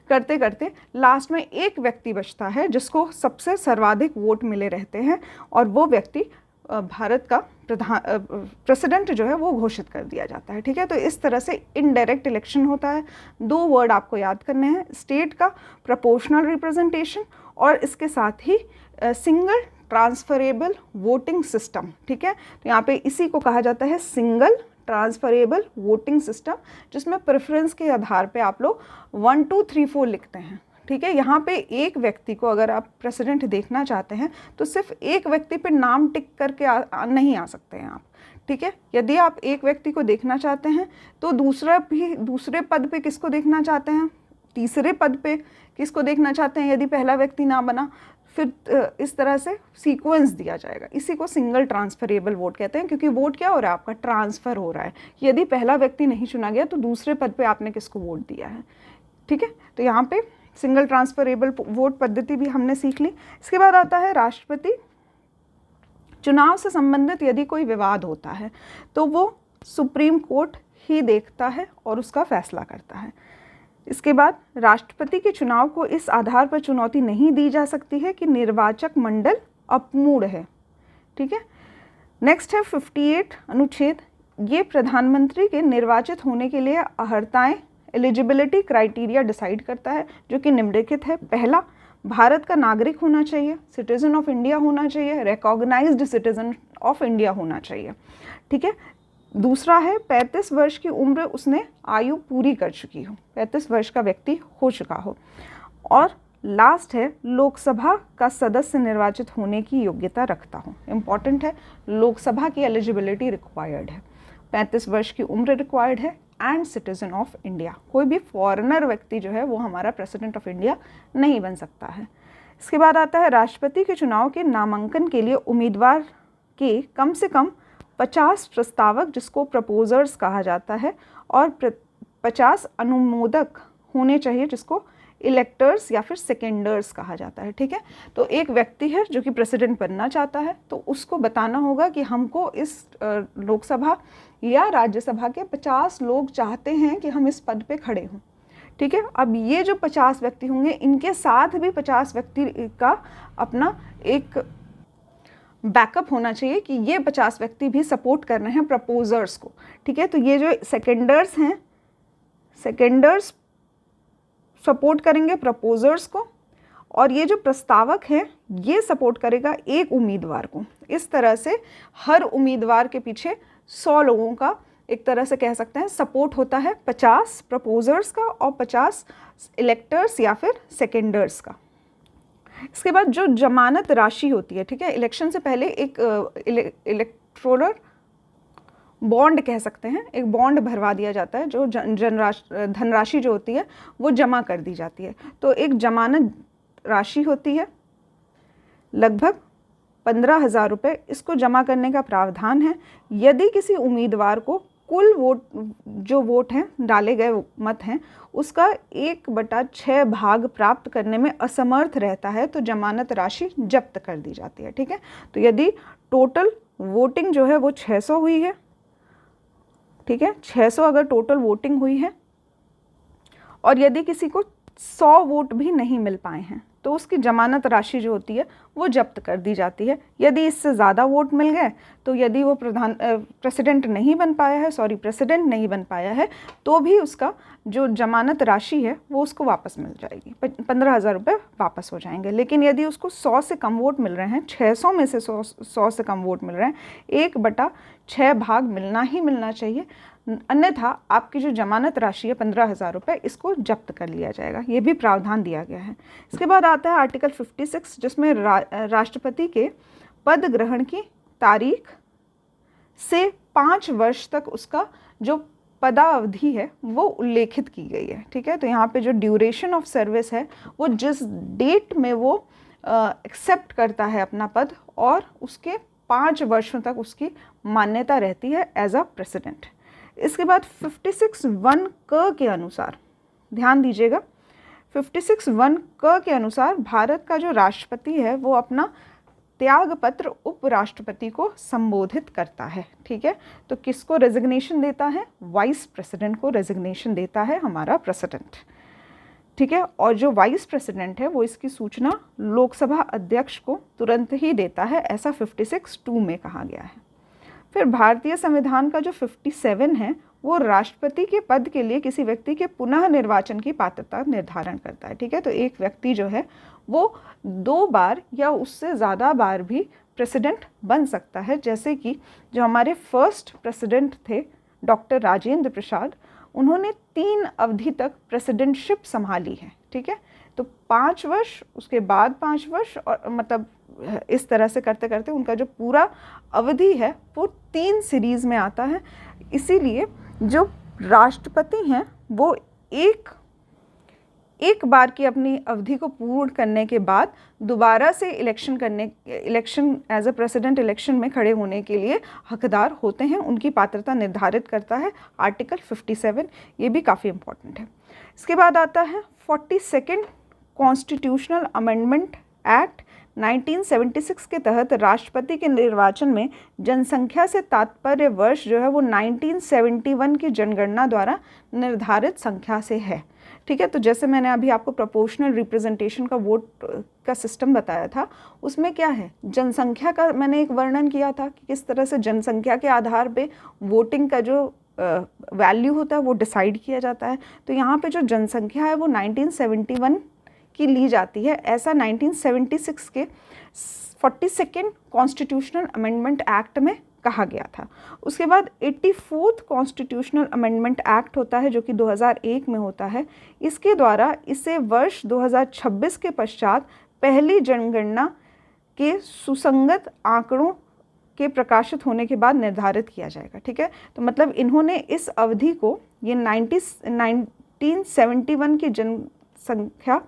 करते करते लास्ट में एक व्यक्ति बचता है जिसको सबसे सर्वाधिक वोट मिले रहते हैं और वो व्यक्ति भारत का प्रेसिडेंट जो है वो घोषित कर दिया जाता है। ठीक है, तो इस तरह से इनडायरेक्ट इलेक्शन होता है। 2 वर्ड आपको याद करने हैं, स्टेट का प्रोपोर्शनल रिप्रेजेंटेशन और इसके साथ ही सिंगल ट्रांसफरेबल वोटिंग सिस्टम। ठीक है, तो यहाँ पे इसी को कहा जाता है सिंगल ट्रांसफरेबल वोटिंग सिस्टम, जिसमें प्रेफरेंस के आधार पे आप लोग 1, 2, 3, 4 लिखते हैं। ठीक है, यहाँ पे एक व्यक्ति को अगर आप प्रेसिडेंट देखना चाहते हैं तो सिर्फ एक व्यक्ति पे नाम टिक करके नहीं आ सकते हैं आप। ठीक है, यदि आप एक व्यक्ति को देखना चाहते हैं तो दूसरे पद पे किसको देखना चाहते हैं, तीसरे पद पे किसको देखना चाहते हैं, यदि पहला व्यक्ति ना बना फिर इस तरह से सीक्वेंस दिया जाएगा। इसी को सिंगल ट्रांसफरेबल वोट कहते हैं, क्योंकि वोट क्या हो रहा है, आपका ट्रांसफ़र हो रहा है। यदि पहला व्यक्ति नहीं चुना गया तो दूसरे पद पे आपने किसको वोट दिया है। ठीक है, तो यहाँ पे सिंगल ट्रांसफरेबल वोट पद्धति भी हमने सीख ली। इसके बाद आता है राष्ट्रपति चुनाव से संबंधित यदि कोई विवाद होता है तो वो सुप्रीम कोर्ट ही देखता है और उसका फैसला करता है। इसके बाद राष्ट्रपति के चुनाव को इस आधार पर चुनौती नहीं दी जा सकती है कि निर्वाचक मंडल अपूर्ण है। ठीक है, नेक्स्ट है 58 अनुच्छेद। ये प्रधानमंत्री के निर्वाचित होने के लिए अर्हताएं, एलिजिबिलिटी क्राइटेरिया डिसाइड करता है, जो कि निम्नलिखित है। पहला, भारत का नागरिक होना चाहिए, सिटीजन ऑफ इंडिया होना चाहिए, रिकॉग्नाइज्ड सिटीजन ऑफ इंडिया होना चाहिए। ठीक है, दूसरा है 35 वर्ष की उम्र उसने आयु पूरी कर चुकी हो, 35 वर्ष का व्यक्ति हो चुका हो। और लास्ट है लोकसभा का सदस्य निर्वाचित होने की योग्यता रखता हो। इम्पॉर्टेंट है, लोकसभा की एलिजिबिलिटी रिक्वायर्ड है, 35 वर्ष की उम्र रिक्वायर्ड है एंड सिटीजन ऑफ इंडिया। कोई भी फॉरेनर व्यक्ति जो है वो हमारा प्रेसिडेंट ऑफ इंडिया नहीं बन सकता है। इसके बाद आता है राष्ट्रपति के चुनाव के नामांकन के लिए उम्मीदवार के कम से कम 50 प्रस्तावक, जिसको प्रपोजर्स कहा जाता है, और 50 अनुमोदक होने चाहिए, जिसको इलेक्टर्स या फिर सेकेंडर्स कहा जाता है। ठीक है, तो एक व्यक्ति है जो कि प्रेसिडेंट बनना चाहता है तो उसको बताना होगा कि हमको इस लोकसभा या राज्यसभा के 50 लोग चाहते हैं कि हम इस पद पे खड़े हों। ठीक है, अब ये जो 50 व्यक्ति होंगे इनके साथ भी 50 व्यक्ति का अपना एक बैकअप होना चाहिए कि ये 50 व्यक्ति भी सपोर्ट कर रहे हैं प्रपोजर्स को। ठीक है, तो ये जो सेकेंडर्स हैं, सेकेंडर्स सपोर्ट करेंगे प्रपोजर्स को, और ये जो प्रस्तावक हैं ये सपोर्ट करेगा एक उम्मीदवार को। इस तरह से हर उम्मीदवार के पीछे 100 लोगों का एक तरह से कह सकते हैं सपोर्ट होता है 50 प्रपोजर्स का और 50 इलेक्टर्स या फिर सेकेंडर्स का। इसके बाद जो जमानत राशि होती है, ठीक है, इलेक्शन से पहले एक इलेक्टोरल बॉन्ड कह सकते हैं, एक बॉन्ड भरवा दिया जाता है, जो धनराशि जो होती है वो जमा कर दी जाती है। तो एक जमानत राशि होती है लगभग 15,000 रुपये, इसको जमा करने का प्रावधान है। यदि किसी उम्मीदवार को कुल वोट हैं, डाले गए मत हैं, उसका 1/6 भाग प्राप्त करने में असमर्थ रहता है तो जमानत राशि जब्त कर दी जाती है। ठीक है, तो यदि टोटल वोटिंग जो है वो 600 हुई है, ठीक है, 600 अगर टोटल वोटिंग हुई है और यदि किसी को 100 वोट भी नहीं मिल पाए हैं तो उसकी जमानत राशि जो होती है वो जब्त कर दी जाती है। यदि इससे ज़्यादा वोट मिल गए तो यदि वो प्रेसिडेंट नहीं बन पाया है तो भी उसका जो जमानत राशि है वो उसको वापस मिल जाएगी, 15,000 रुपये वापस हो जाएंगे। लेकिन यदि उसको 100 से कम वोट मिल रहे हैं, 600 में से 100 से कम वोट मिल रहे हैं, 1/6 भाग मिलना ही मिलना चाहिए, अन्यथा आपकी जो जमानत राशि है 15,000 रुपये, इसको जब्त कर लिया जाएगा। ये भी प्रावधान दिया गया है। इसके बाद आता है आर्टिकल 56, जिसमें राष्ट्रपति के पद ग्रहण की तारीख से 5 वर्ष तक उसका जो पदावधि है वो उल्लेखित की गई है। ठीक है, तो यहाँ पे जो ड्यूरेशन ऑफ सर्विस है वो जिस डेट में वो एक्सेप्ट करता है अपना पद, और उसके 5 वर्षों तक उसकी मान्यता रहती है एज अ प्रेसिडेंट। इसके बाद 56(1) क के अनुसार, ध्यान दीजिएगा, 56(1) क के अनुसार भारत का जो राष्ट्रपति है वो अपना त्याग पत्र उपराष्ट्रपति को संबोधित करता है। ठीक है, तो किसको रेजिग्नेशन देता है? वाइस प्रेसिडेंट को रेजिग्नेशन देता है हमारा प्रेसिडेंट। ठीक है, और जो वाइस प्रेसिडेंट है वो इसकी सूचना लोकसभा अध्यक्ष को तुरंत ही देता है, ऐसा 56(2) में कहा गया है। फिर भारतीय संविधान का जो 57 है वो राष्ट्रपति के पद के लिए किसी व्यक्ति के पुनः निर्वाचन की पात्रता निर्धारण करता है। ठीक है, तो एक व्यक्ति जो है वो 2 बार या उससे ज़्यादा बार भी प्रेसिडेंट बन सकता है, जैसे कि जो हमारे फर्स्ट प्रेसिडेंट थे डॉक्टर राजेंद्र प्रसाद, उन्होंने 3 अवधि तक प्रेसिडेंटशिप संभाली है। ठीक है, तो 5 वर्ष, उसके बाद 5 वर्ष, और मतलब इस तरह से करते करते उनका जो पूरा अवधि है वो 3 सीरीज़ में आता है। इसीलिए जो राष्ट्रपति हैं वो एक बार की अपनी अवधि को पूर्ण करने के बाद दोबारा से election as a president election में खड़े होने के लिए हकदार होते हैं। उनकी पात्रता निर्धारित करता है आर्टिकल 57, ये भी काफ़ी इम्पोर्टेंट है। इसके बाद आता है 42nd कॉन्स्टिट्यूशनल अमेंडमेंट एक्ट 1976 के तहत राष्ट्रपति के निर्वाचन में जनसंख्या से तात्पर्य वर्ष जो है वो 1971 की जनगणना द्वारा निर्धारित संख्या से है। ठीक है, तो जैसे मैंने अभी आपको प्रोपोर्शनल रिप्रेजेंटेशन का वोट का सिस्टम बताया था, उसमें क्या है, जनसंख्या का मैंने एक वर्णन किया था कि किस तरह से जनसंख्या के आधार पे वोटिंग का जो वैल्यू होता है वो डिसाइड किया जाता है। तो यहाँ पे जो जनसंख्या है वो 1971 की ली जाती है, ऐसा 1976 के 42nd कॉन्स्टिट्यूशनल अमेंडमेंट एक्ट में कहा गया था। उसके बाद 84th कॉन्स्टिट्यूशनल अमेंडमेंट एक्ट होता है जो कि 2001 में होता है। इसके द्वारा इसे वर्ष 2026 के पश्चात पहली जनगणना के सुसंगत आंकड़ों के प्रकाशित होने के बाद निर्धारित किया जाएगा। ठीक है, तो मतलब इन्होंने इस अवधि को, ये 1971 की जनसंख्या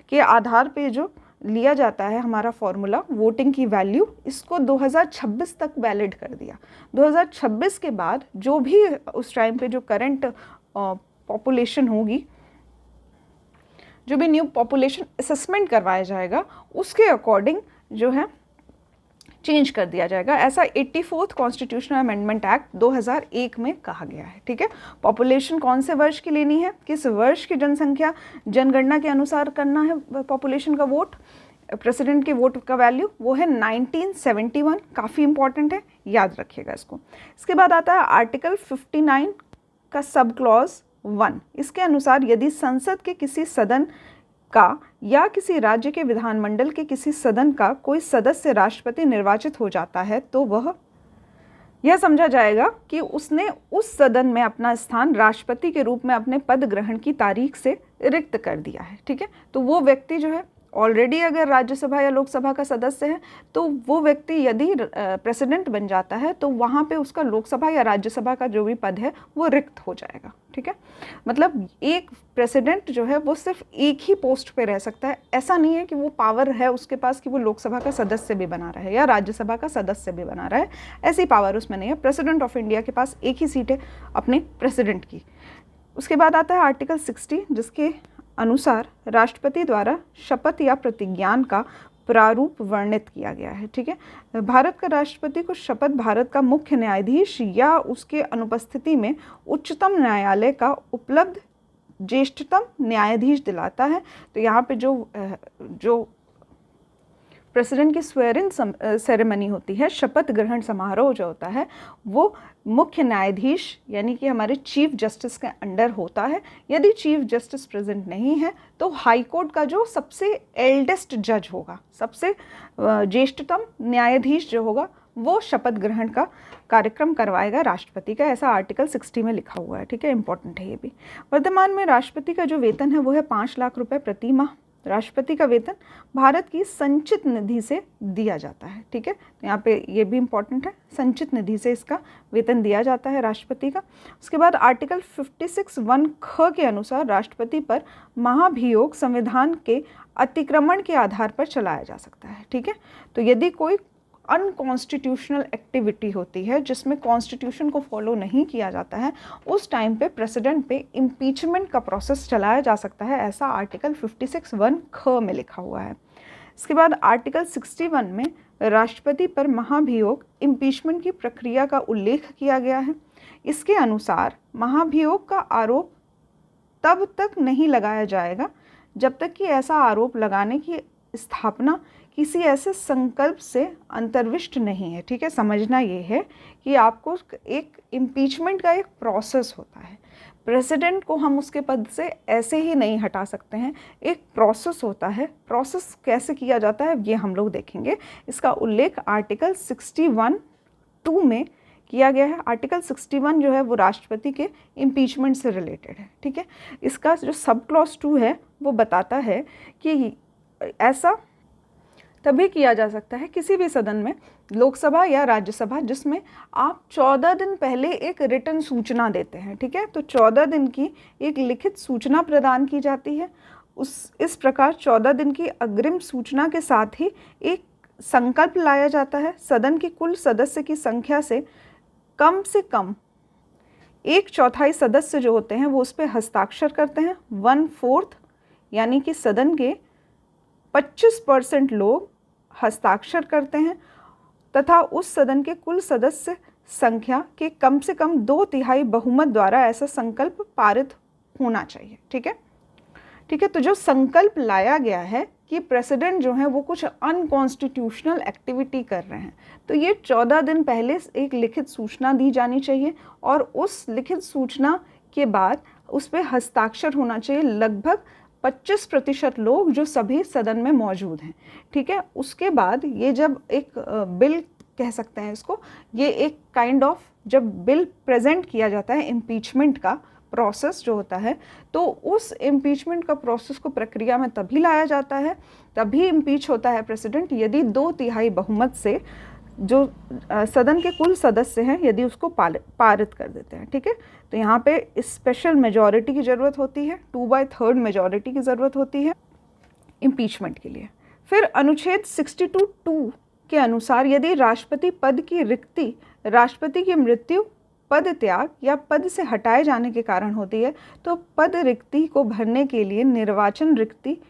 के आधार पे जो लिया जाता है हमारा फॉर्मूला वोटिंग की वैल्यू, इसको 2026 तक वैलिड कर दिया। 2026 के बाद जो भी उस टाइम पे जो करंट पॉपुलेशन होगी, जो भी न्यू पॉपुलेशन असेसमेंट करवाया जाएगा, उसके अकॉर्डिंग जो है चेंज कर दिया जाएगा। ऐसा 84th कॉन्स्टिट्यूशनल अमेंडमेंट एक्ट 2001 में कहा गया है। ठीक है, पॉपुलेशन कौन से वर्ष की लेनी है, किस वर्ष की जनसंख्या जनगणना के अनुसार करना है पॉपुलेशन का वोट, प्रेसिडेंट के वोट का वैल्यू, वो है 1971। काफ़ी इंपॉर्टेंट है, याद रखिएगा इसको। इसके बाद आता है आर्टिकल 59 का सब क्लॉज 1। इसके अनुसार यदि संसद के किसी सदन का या किसी राज्य के विधानमंडल के किसी सदन का कोई सदस्य राष्ट्रपति निर्वाचित हो जाता है तो वह यह समझा जाएगा कि उसने उस सदन में अपना स्थान राष्ट्रपति के रूप में अपने पद ग्रहण की तारीख से रिक्त कर दिया है। ठीक है, तो वो व्यक्ति जो है ऑलरेडी अगर राज्यसभा या लोकसभा का सदस्य है तो वो व्यक्ति यदि प्रेसिडेंट बन जाता है तो वहाँ पे उसका लोकसभा या राज्यसभा का जो भी पद है वो रिक्त हो जाएगा। ठीक है, मतलब एक प्रेसिडेंट जो है वो सिर्फ एक ही पोस्ट पे रह सकता है। ऐसा नहीं है कि वो पावर है उसके पास कि वो लोकसभा का सदस्य भी बना रहा है या राज्यसभा का सदस्य भी बना रहा है, ऐसी पावर उसमें नहीं है। प्रेसिडेंट ऑफ इंडिया के पास एक ही सीट है अपने प्रेसिडेंट की। उसके बाद आता है आर्टिकल 60, जिसके अनुसार राष्ट्रपति द्वारा शपथ या प्रतिज्ञान का प्रारूप वर्णित किया गया है। ठीक है, भारत का राष्ट्रपति को शपथ भारत का मुख्य न्यायाधीश या उसके अनुपस्थिति में उच्चतम न्यायालय का उपलब्ध ज्येष्ठतम न्यायाधीश दिलाता है। तो यहाँ पे जो प्रेसिडेंट की स्वेरिंग सेरेमनी होती है, शपथ ग्रहण समारोह जो होता है, वो मुख्य न्यायाधीश यानी कि हमारे चीफ जस्टिस के अंडर होता है। यदि चीफ जस्टिस प्रेजेंट नहीं है तो हाई कोर्ट का जो सबसे एल्डेस्ट जज होगा, सबसे ज्येष्ठतम न्यायाधीश जो होगा, वो शपथ ग्रहण का कार्यक्रम करवाएगा राष्ट्रपति का। ऐसा आर्टिकल 60 में लिखा हुआ है। ठीक है, इंपॉर्टेंट है ये भी। वर्तमान में राष्ट्रपति का जो वेतन है वो है 5 लाख रुपए प्रति माह। राष्ट्रपति का वेतन भारत की संचित निधि से दिया जाता है। ठीक है, तो यहाँ पे ये भी इम्पॉर्टेंट है, संचित निधि से इसका वेतन दिया जाता है राष्ट्रपति का। उसके बाद आर्टिकल 56(1) ख के अनुसार राष्ट्रपति पर महाभियोग संविधान के अतिक्रमण के आधार पर चलाया जा सकता है। ठीक है, तो यदि कोई अनकॉन्स्टिट्यूशनल एक्टिविटी होती है जिसमें कॉन्स्टिट्यूशन को फॉलो नहीं किया जाता है, उस टाइम पे प्रेसिडेंट पे इम्पीचमेंट का प्रोसेस चलाया जा सकता है। ऐसा आर्टिकल 56(1) ख में लिखा हुआ है। इसके बाद आर्टिकल 61 में राष्ट्रपति पर महाभियोग इम्पीचमेंट की प्रक्रिया का उल्लेख किया गया है। इसके अनुसार महाभियोग का आरोप तब तक नहीं लगाया जाएगा जब तक कि ऐसा आरोप लगाने की स्थापना किसी ऐसे संकल्प से अंतर्विष्ट नहीं है। ठीक है, समझना ये है कि आपको एक इम्पीचमेंट का एक प्रोसेस होता है। प्रेसिडेंट को हम उसके पद से ऐसे ही नहीं हटा सकते हैं, एक प्रोसेस होता है। प्रोसेस कैसे किया जाता है ये हम लोग देखेंगे। इसका उल्लेख आर्टिकल 61(2) में किया गया है। आर्टिकल 61 जो है वो राष्ट्रपति के इम्पीचमेंट से रिलेटेड है। ठीक है, इसका जो सब क्लॉज 2 है वो बताता है कि ऐसा तभी किया जा सकता है किसी भी सदन में, लोकसभा या राज्यसभा, जिसमें आप 14 दिन पहले एक रिटन सूचना देते हैं। ठीक है, तो 14 दिन की एक लिखित सूचना प्रदान की जाती है। इस प्रकार 14 दिन की अग्रिम सूचना के साथ ही एक संकल्प लाया जाता है। सदन की कुल सदस्य की संख्या से कम 1/4 सदस्य जो होते हैं वो उस पर हस्ताक्षर करते हैं। 1/4 यानी कि सदन के 25% लोग हस्ताक्षर करते हैं तथा उस सदन के कुल सदस्य संख्या के कम से कम 2/3 बहुमत द्वारा ऐसा संकल्प पारित होना चाहिए। ठीक है, ठीक है, तो जो संकल्प लाया गया है कि प्रेसिडेंट जो है वो कुछ अनकॉन्स्टिट्यूशनल एक्टिविटी कर रहे हैं, तो ये 14 दिन पहले एक लिखित सूचना दी जानी चाहिए और उस लिखित सूचना के बाद उस पर हस्ताक्षर होना चाहिए लगभग 25% लोग जो सभी सदन में मौजूद हैं। ठीक है, उसके बाद ये जब एक बिल कह सकते हैं इसको, ये एक काइंड ऑफ जब बिल प्रेजेंट किया जाता है, इम्पीचमेंट का प्रोसेस जो होता है, तो उस इम्पीचमेंट का प्रोसेस को प्रक्रिया में तभी लाया जाता है, तभी इम्पीच होता है प्रेसिडेंट, यदि 2/3 बहुमत से जो सदन के कुल सदस्य हैं यदि उसको पारित कर देते हैं। ठीक है, तो यहाँ पे स्पेशल मेजॉरिटी की ज़रूरत होती है, 2/3 मेजॉरिटी की ज़रूरत होती है इम्पीचमेंट के लिए। फिर अनुच्छेद 62(2) के अनुसार यदि राष्ट्रपति पद की रिक्ति राष्ट्रपति की मृत्यु, पद त्याग या पद से हटाए जाने के कारण होती है, तो पद रिक्ति को भरने के लिए निर्वाचन रिक्ति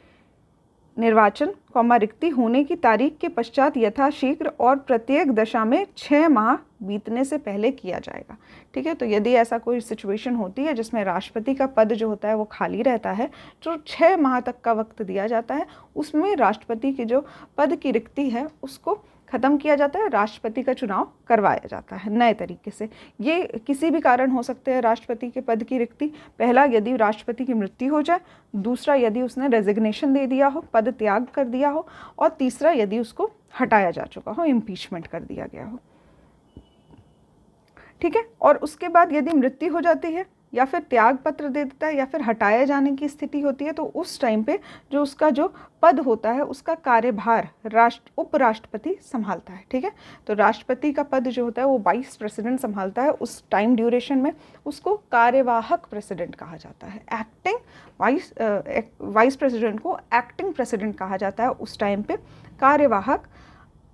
होने की तारीख के पश्चात यथाशीघ्र और प्रत्येक दशा में 6 माह बीतने से पहले किया जाएगा। ठीक है, तो यदि ऐसा कोई सिचुएशन होती है जिसमें राष्ट्रपति का पद जो होता है वो खाली रहता है, जो 6 माह तक का वक्त दिया जाता है, उसमें राष्ट्रपति की जो पद की रिक्ति है उसको ख़त्म किया जाता है, राष्ट्रपति का चुनाव करवाया जाता है नए तरीके से। ये किसी भी कारण हो सकते हैं राष्ट्रपति के पद की रिक्ति। पहला, यदि राष्ट्रपति की मृत्यु हो जाए, दूसरा यदि उसने रेजिग्नेशन दे दिया हो, पद त्याग कर दिया हो, और तीसरा यदि उसको हटाया जा चुका हो, इम्पीचमेंट कर दिया गया हो। ठीक है। और उसके बाद यदि मृत्यु हो जाती है या फिर त्याग पत्र दे देता है या फिर हटाए जाने की स्थिति होती है तो उस टाइम पे जो उसका जो पद होता है उसका कार्यभार उपराष्ट्रपति संभालता है। ठीक है, तो राष्ट्रपति का पद जो होता है वो वाइस प्रेसिडेंट संभालता है उस टाइम ड्यूरेशन में, उसको कार्यवाहक प्रेसिडेंट कहा जाता है। एक्टिंग वाइस प्रेसिडेंट को एक्टिंग प्रेसिडेंट कहा जाता है, उस टाइम पे कार्यवाहक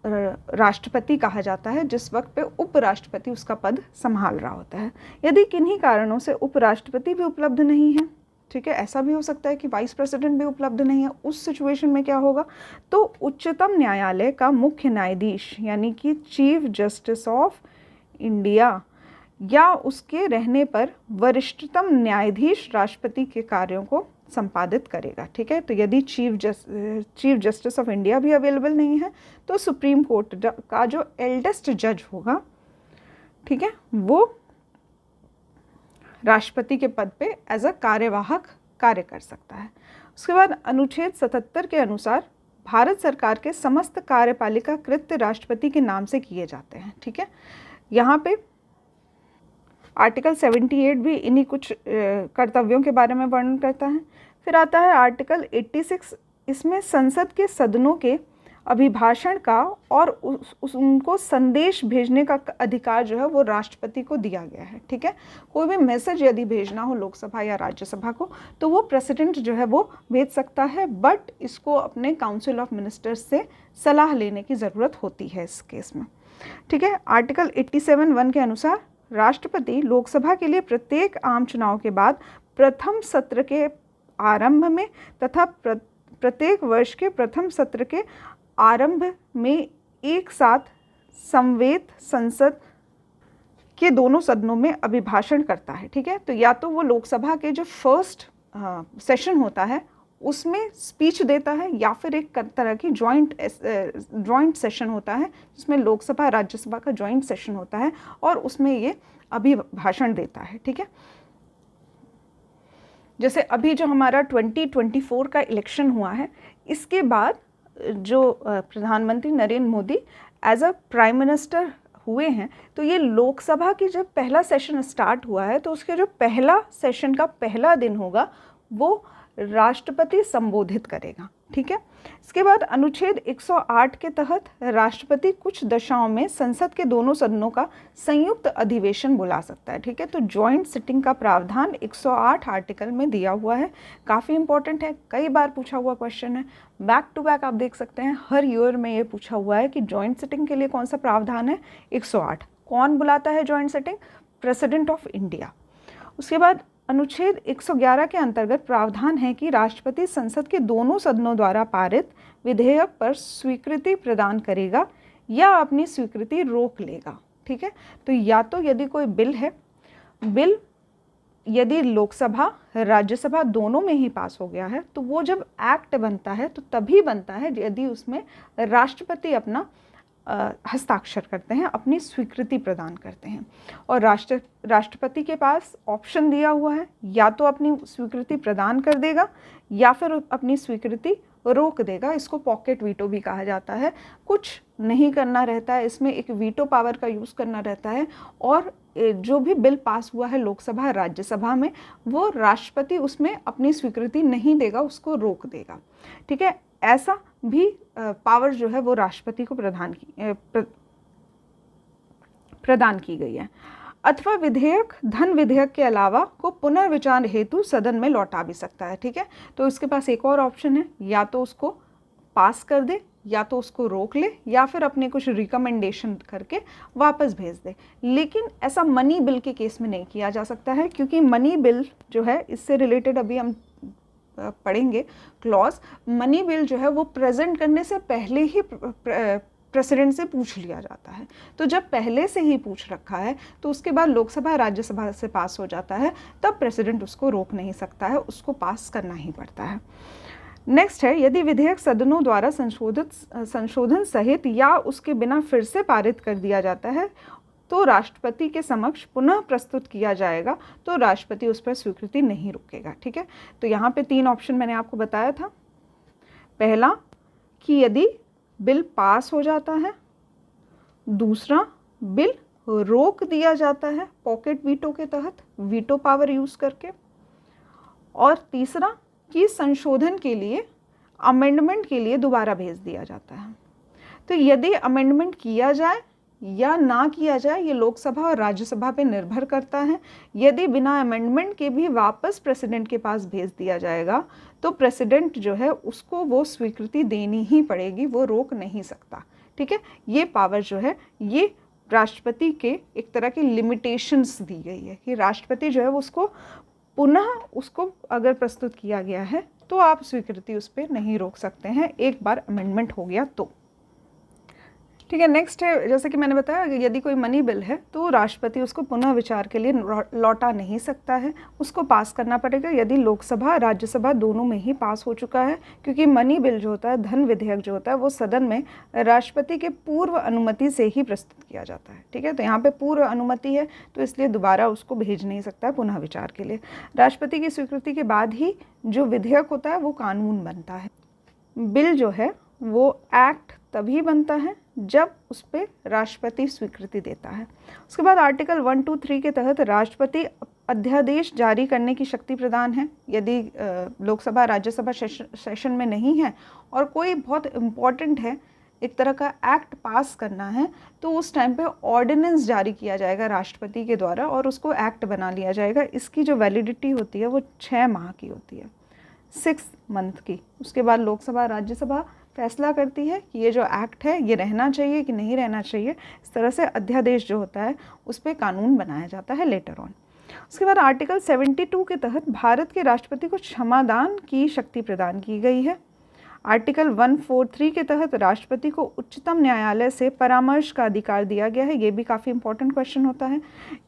राष्ट्रपति कहा जाता है जिस वक्त पे उपराष्ट्रपति उसका पद संभाल रहा होता है। यदि किन्हीं कारणों से उपराष्ट्रपति भी उपलब्ध नहीं है, ठीक है, ऐसा भी हो सकता है कि वाइस प्रेसिडेंट भी उपलब्ध नहीं है, उस सिचुएशन में क्या होगा, तो उच्चतम न्यायालय का मुख्य न्यायाधीश यानी कि चीफ जस्टिस ऑफ इंडिया या उसके रहने पर वरिष्ठतम न्यायाधीश राष्ट्रपति के कार्यों को संपादित करेगा। ठीक है, तो यदि चीफ जस्टिस ऑफ इंडिया भी अवेलेबल नहीं है तो सुप्रीम कोर्ट का जो एल्डेस्ट जज होगा, ठीक है, वो राष्ट्रपति के पद पे एज अ कार्यवाहक कार्य कर सकता है। उसके बाद अनुच्छेद 77 के अनुसार भारत सरकार के समस्त कार्यपालिका कृत्य राष्ट्रपति के नाम से किए जाते हैं। ठीक है, यहाँ पे आर्टिकल 78 भी इन्हीं कुछ कर्तव्यों के बारे में वर्णन करता है। फिर आता है आर्टिकल 86, इसमें संसद के सदनों के अभिभाषण का और उनको संदेश भेजने का अधिकार जो है वो राष्ट्रपति को दिया गया है। ठीक है, कोई भी मैसेज यदि भेजना हो लोकसभा या राज्यसभा को तो वो प्रेसिडेंट जो है वो भेज सकता है, बट इसको अपने काउंसिल ऑफ मिनिस्टर्स से सलाह लेने की ज़रूरत होती है इस केस में। ठीक है, आर्टिकल 87(1) के अनुसार राष्ट्रपति लोकसभा के लिए प्रत्येक आम चुनाव के बाद प्रथम सत्र के आरंभ में तथा प्रत्येक वर्ष के प्रथम सत्र के आरंभ में एक साथ संवेद संसद के दोनों सदनों में अभिभाषण करता है। ठीक है, तो या तो वो लोकसभा के जो फर्स्ट सेशन होता है उसमें स्पीच देता है या फिर एक तरह की जॉइंट सेशन होता है जिसमें लोकसभा राज्यसभा का जॉइंट सेशन होता है और उसमें ये अभिभाषण देता है। ठीक है, जैसे अभी जो हमारा 2024 का इलेक्शन हुआ है, इसके बाद जो प्रधानमंत्री Narendra Modi as a prime minister हुए हैं, तो ये लोकसभा की जब पहला सेशन स्टार्ट हुआ है तो उसके जो पहला सेशन का पहला दिन होगा वो राष्ट्रपति संबोधित करेगा। ठीक है, इसके बाद अनुच्छेद 108 के तहत राष्ट्रपति कुछ दशाओं में संसद के दोनों सदनों का संयुक्त अधिवेशन बुला सकता है। ठीक है, तो जॉइंट सिटिंग का प्रावधान 108 आर्टिकल में दिया हुआ है, काफ़ी इंपॉर्टेंट है, कई बार पूछा हुआ क्वेश्चन है, बैक टू बैक आप देख सकते हैं, हर ईयर में ये पूछा हुआ है कि जॉइंट सिटिंग के लिए कौन सा प्रावधान है, 108। कौन बुलाता है joint sitting? President of India. उसके बाद अनुच्छेद 111 के अंतर्गत प्रावधान है कि राष्ट्रपति संसद के दोनों सदनों द्वारा पारित विधेयक पर स्वीकृति प्रदान करेगा या अपनी स्वीकृति रोक लेगा। ठीक है, तो या तो यदि कोई बिल है, बिल यदि लोकसभा राज्यसभा दोनों में ही पास हो गया है तो वो जब एक्ट बनता है तो तभी बनता है यदि उसमें राष्ट्रपति अपना हस्ताक्षर करते हैं, अपनी स्वीकृति प्रदान करते हैं। और राष्ट्रपति के पास ऑप्शन दिया हुआ है, या तो अपनी स्वीकृति प्रदान कर देगा या फिर अपनी स्वीकृति रोक देगा। इसको पॉकेट वीटो भी कहा जाता है। कुछ नहीं करना रहता है, इसमें एक वीटो पावर का यूज़ करना रहता है और जो भी बिल पास हुआ है लोकसभा राज्यसभा में वो राष्ट्रपति उसमें अपनी स्वीकृति नहीं देगा, उसको रोक देगा। ठीक है, ऐसा भी पावर जो है वो राष्ट्रपति को प्रदान की गई है। अथवा विधेयक धन विधेयक के अलावा को पुनर्विचार हेतु सदन में लौटा भी सकता है। ठीक है, तो इसके पास एक और ऑप्शन है, या तो उसको पास कर दे या तो उसको रोक ले या फिर अपने कुछ रिकमेंडेशन करके वापस भेज दे। लेकिन ऐसा मनी बिल के केस में नहीं किया जा सकता है, क्योंकि मनी बिल जो है इससे रिलेटेड अभी हम पढ़ेंगे क्लॉज। मनी बिल जो है वो प्रेजेंट करने से पहले ही प्रेसिडेंट से पूछ लिया जाता है। तो जब पहले से ही पूछ रखा है तो उसके बाद लोकसभा राज्यसभा से पास हो जाता है, तब प्रेसिडेंट उसको रोक नहीं सकता है, उसको पास करना ही पड़ता है। नेक्स्ट है, यदि विधेयक सदनों द्वारा संशोधन सहित या उसके बिना फिर से पारित कर दिया जाता है तो राष्ट्रपति के समक्ष पुनः प्रस्तुत किया जाएगा, तो राष्ट्रपति उस पर स्वीकृति नहीं रोकेगा। ठीक है, तो यहाँ पे 3 ऑप्शन मैंने आपको बताया था। पहला कि यदि बिल पास हो जाता है, दूसरा बिल रोक दिया जाता है पॉकेट वीटो के तहत, वीटो पावर यूज़ करके। और तीसरा कि संशोधन के लिए, अमेंडमेंट के लिए दोबारा भेज दिया जाता है। तो यदि अमेंडमेंट किया जाए या ना किया जाए ये लोकसभा और राज्यसभा पे निर्भर करता है। यदि बिना अमेंडमेंट के भी वापस प्रेसिडेंट के पास भेज दिया जाएगा तो प्रेसिडेंट जो है उसको वो स्वीकृति देनी ही पड़ेगी, वो रोक नहीं सकता। ठीक है, ये पावर जो है ये राष्ट्रपति के एक तरह की लिमिटेशंस दी गई है कि राष्ट्रपति जो है उसको पुनः उसको अगर प्रस्तुत किया गया है तो आप स्वीकृति उस पर नहीं रोक सकते हैं, एक बार अमेंडमेंट हो गया तो। ठीक है, नेक्स्ट है, जैसे कि मैंने बताया यदि कोई मनी बिल है तो राष्ट्रपति उसको पुनः विचार के लिए लौटा नहीं सकता है, उसको पास करना पड़ेगा यदि लोकसभा राज्यसभा दोनों में ही पास हो चुका है, क्योंकि मनी बिल जो होता है, धन विधेयक जो होता है, वो सदन में राष्ट्रपति के पूर्व अनुमति से ही प्रस्तुत किया जाता है। ठीक है, तो यहाँ पे पूर्व अनुमति है तो इसलिए दोबारा उसको भेज नहीं सकता है पुनः विचार के लिए। राष्ट्रपति की स्वीकृति के बाद ही जो विधेयक होता है वो कानून बनता है। बिल जो है वो एक्ट तभी बनता है जब उस पर राष्ट्रपति स्वीकृति देता है। उसके बाद आर्टिकल 123 के तहत राष्ट्रपति अध्यादेश जारी करने की शक्ति प्रदान है। यदि लोकसभा राज्यसभा सेशन में नहीं है और कोई बहुत इम्पॉर्टेंट है, एक तरह का एक्ट पास करना है, तो उस टाइम पे ऑर्डिनेंस जारी किया जाएगा राष्ट्रपति के द्वारा और उसको एक्ट बना लिया जाएगा। इसकी जो वैलिडिटी होती है वो 6 माह की होती है, 6 मंथ की। उसके बाद लोकसभा राज्यसभा फैसला करती है कि ये जो एक्ट है ये रहना चाहिए कि नहीं रहना चाहिए। इस तरह से अध्यादेश जो होता है उस पर कानून बनाया जाता है लेटर ऑन। उसके बाद आर्टिकल 72 के तहत भारत के राष्ट्रपति को क्षमादान की शक्ति प्रदान की गई है। आर्टिकल 143 के तहत राष्ट्रपति को उच्चतम न्यायालय से परामर्श का अधिकार दिया गया है। ये भी काफ़ी इंपॉर्टेंट क्वेश्चन होता है।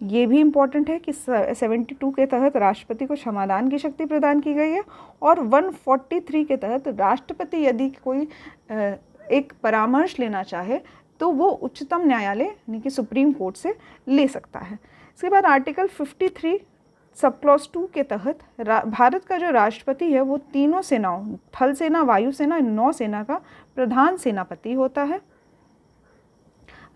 ये भी इम्पॉर्टेंट है कि 72 के तहत राष्ट्रपति को क्षमादान की शक्ति प्रदान की गई है। और 143 के तहत राष्ट्रपति यदि कोई एक परामर्श लेना चाहे तो वो उच्चतम न्यायालय यानी कि सुप्रीम कोर्ट से ले सकता है। इसके बाद आर्टिकल 53 सब क्लॉज 2 के तहत भारत का जो राष्ट्रपति है वो तीनों सेनाओं, थल सेना, वायुसेना, नौसेना का प्रधान सेनापति होता है।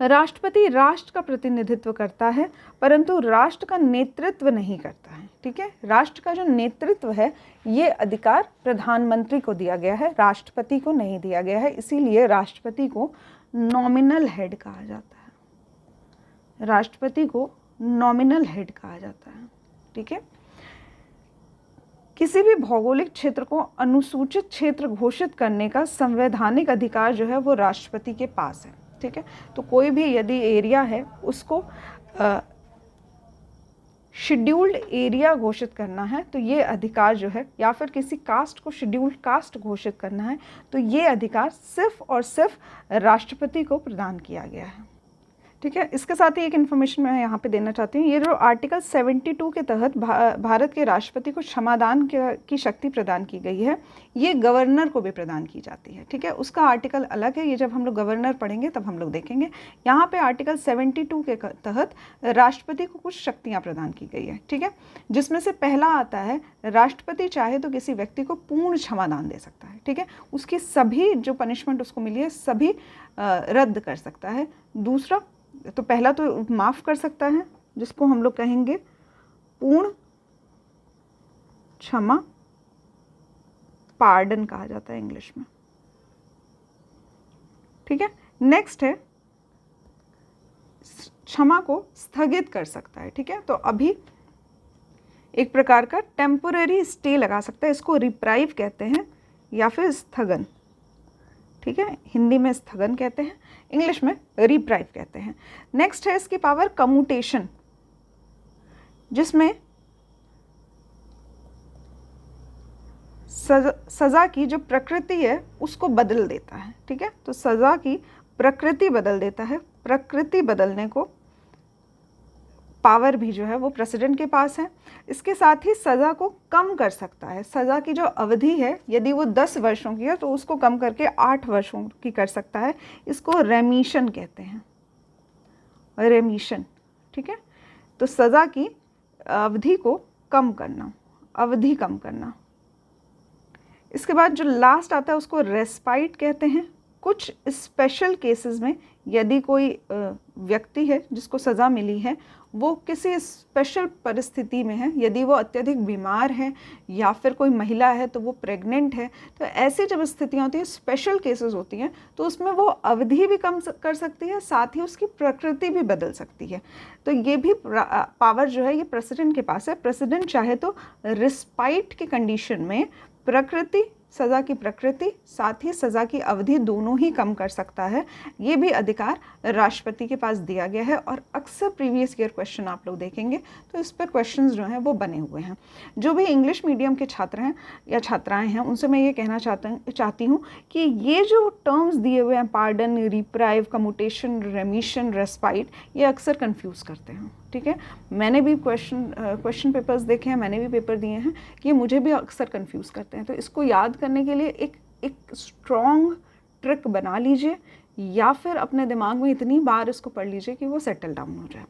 राष्ट्रपति राष्ट्र का प्रतिनिधित्व करता है परंतु राष्ट्र का नेतृत्व नहीं करता है। ठीक है, राष्ट्र का जो नेतृत्व है ये अधिकार प्रधानमंत्री को दिया गया है, राष्ट्रपति को नहीं दिया गया है। इसीलिए राष्ट्रपति को नॉमिनल हेड कहा जाता है। राष्ट्रपति को नॉमिनल हेड कहा जाता है। ठीक है, किसी भी भौगोलिक क्षेत्र को अनुसूचित क्षेत्र घोषित करने का संवैधानिक अधिकार जो है वो राष्ट्रपति के पास है। ठीक है, तो कोई भी यदि एरिया है उसको शेड्यूल्ड एरिया घोषित करना है तो ये अधिकार जो है, या फिर किसी कास्ट को शेड्यूल्ड कास्ट घोषित करना है तो ये अधिकार सिर्फ और सिर्फ राष्ट्रपति को प्रदान किया गया है। ठीक है, इसके साथ ही एक इन्फॉर्मेशन मैं यहाँ पे देना चाहती हूँ। ये जो आर्टिकल 72 के तहत भारत के राष्ट्रपति को क्षमादान की शक्ति प्रदान की गई है, ये गवर्नर को भी प्रदान की जाती है। ठीक है, उसका आर्टिकल अलग है, ये जब हम लोग गवर्नर पढ़ेंगे तब हम लोग देखेंगे। यहाँ पे आर्टिकल 72 के तहत राष्ट्रपति को कुछ शक्तियाँ प्रदान की गई है। ठीक है, जिसमें से पहला आता है राष्ट्रपति चाहे तो किसी व्यक्ति को पूर्ण क्षमादान दे सकता है। ठीक है, उसकी सभी जो पनिशमेंट उसको मिली है सभी रद्द कर सकता है। दूसरा तो पहला तो माफ़ कर सकता है जिसको हम लोग कहेंगे पूर्ण क्षमा, पार्डन कहा जाता है इंग्लिश में। ठीक है, नेक्स्ट है क्षमा को स्थगित कर सकता है। ठीक है, तो अभी एक प्रकार का टेम्पोररी स्टे लगा सकता है, इसको रिप्राइव कहते हैं या फिर स्थगन। ठीक है, हिंदी में स्थगन कहते हैं, इंग्लिश में रिप्राइव कहते हैं। नेक्स्ट है इसकी पावर कम्यूटेशन, जिसमें सज़ा की जो प्रकृति है उसको बदल देता है। ठीक है, तो सज़ा की प्रकृति बदल देता है। प्रकृति बदलने को पावर भी जो है वो प्रेसिडेंट के पास है। इसके साथ ही सज़ा को कम कर सकता है। सज़ा की जो अवधि है यदि वो 10 वर्षों की है तो उसको कम करके 8 वर्षों की कर सकता है। इसको रेमिशन कहते हैं, रेमिशन। ठीक है, तो सज़ा की अवधि को कम करना, अवधि कम करना। इसके बाद जो लास्ट आता है उसको रेस्पाइट कहते हैं, कुछ स्पेशल केसेस में यदि कोई व्यक्ति है जिसको सज़ा मिली है, वो किसी स्पेशल परिस्थिति में है, यदि वो अत्यधिक बीमार है या फिर कोई महिला है तो वो प्रेग्नेंट है, तो ऐसी जब स्थितियाँ होती हैं, स्पेशल केसेस होती हैं, तो उसमें वो अवधि भी कम कर सकती है, साथ ही उसकी प्रकृति भी बदल सकती है। तो ये भी पावर जो है ये प्रेसिडेंट के पास है। प्रेसिडेंट चाहे तो रिस्पाइट की कंडीशन में प्रकृति, सज़ा की प्रकृति, साथ ही सज़ा की अवधि दोनों ही कम कर सकता है। ये भी अधिकार राष्ट्रपति के पास दिया गया है और अक्सर प्रीवियस ईयर क्वेश्चन आप लोग देखेंगे तो इस पर क्वेश्चंस जो हैं वो बने हुए हैं। जो भी इंग्लिश मीडियम के छात्र हैं या छात्राएं हैं उनसे मैं ये कहना चाहती हूँ कि ये जो टर्म्स दिए हुए हैं, पार्डन, रिप्राइव, कम्यूटेशन, रेमिशन, रेस्पाइट, ये अक्सर कन्फ्यूज़ करते हैं। ठीक है, मैंने भी क्वेश्चन पेपर्स देखे हैं, मैंने भी पेपर दिए हैं कि ये मुझे भी अक्सर कंफ्यूज करते हैं। तो इसको याद करने के लिए एक स्ट्रॉन्ग ट्रिक बना लीजिए या फिर अपने दिमाग में इतनी बार इसको पढ़ लीजिए कि वो सेटल डाउन हो जाए।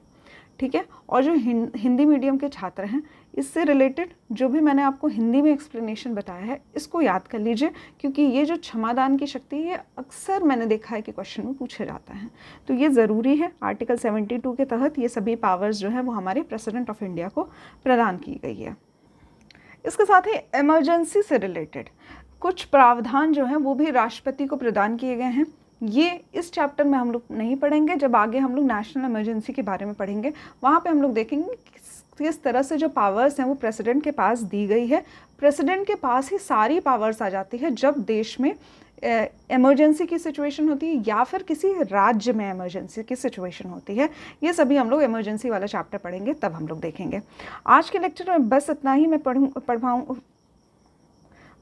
ठीक है, और जो हिंदी मीडियम के छात्र हैं, इससे रिलेटेड जो भी मैंने आपको हिंदी में एक्सप्लेनेशन बताया है इसको याद कर लीजिए, क्योंकि ये जो क्षमादान की शक्ति है ये अक्सर मैंने देखा है कि क्वेश्चन में पूछा जाता है, तो ये ज़रूरी है। आर्टिकल 72 के तहत ये सभी पावर्स जो है वो हमारे प्रेसिडेंट ऑफ इंडिया को प्रदान की गई है। इसके साथ ही इमरजेंसी से रिलेटेड कुछ प्रावधान जो हैं वो भी राष्ट्रपति को प्रदान किए गए हैं। ये इस चैप्टर में हम लोग नहीं पढ़ेंगे, जब आगे हम लोग नेशनल इमरजेंसी के बारे में पढ़ेंगे वहाँ पे हम लोग देखेंगे किस तरह से जो पावर्स हैं वो प्रेसिडेंट के पास दी गई है। प्रेसिडेंट के पास ही सारी पावर्स आ जाती है जब देश में इमरजेंसी की सिचुएशन होती है या फिर किसी राज्य में इमरजेंसी की सिचुएशन होती है। ये सभी हम लोग इमरजेंसी वाला चैप्टर पढ़ेंगे तब हम लोग देखेंगे। आज के लेक्चर में बस इतना ही मैं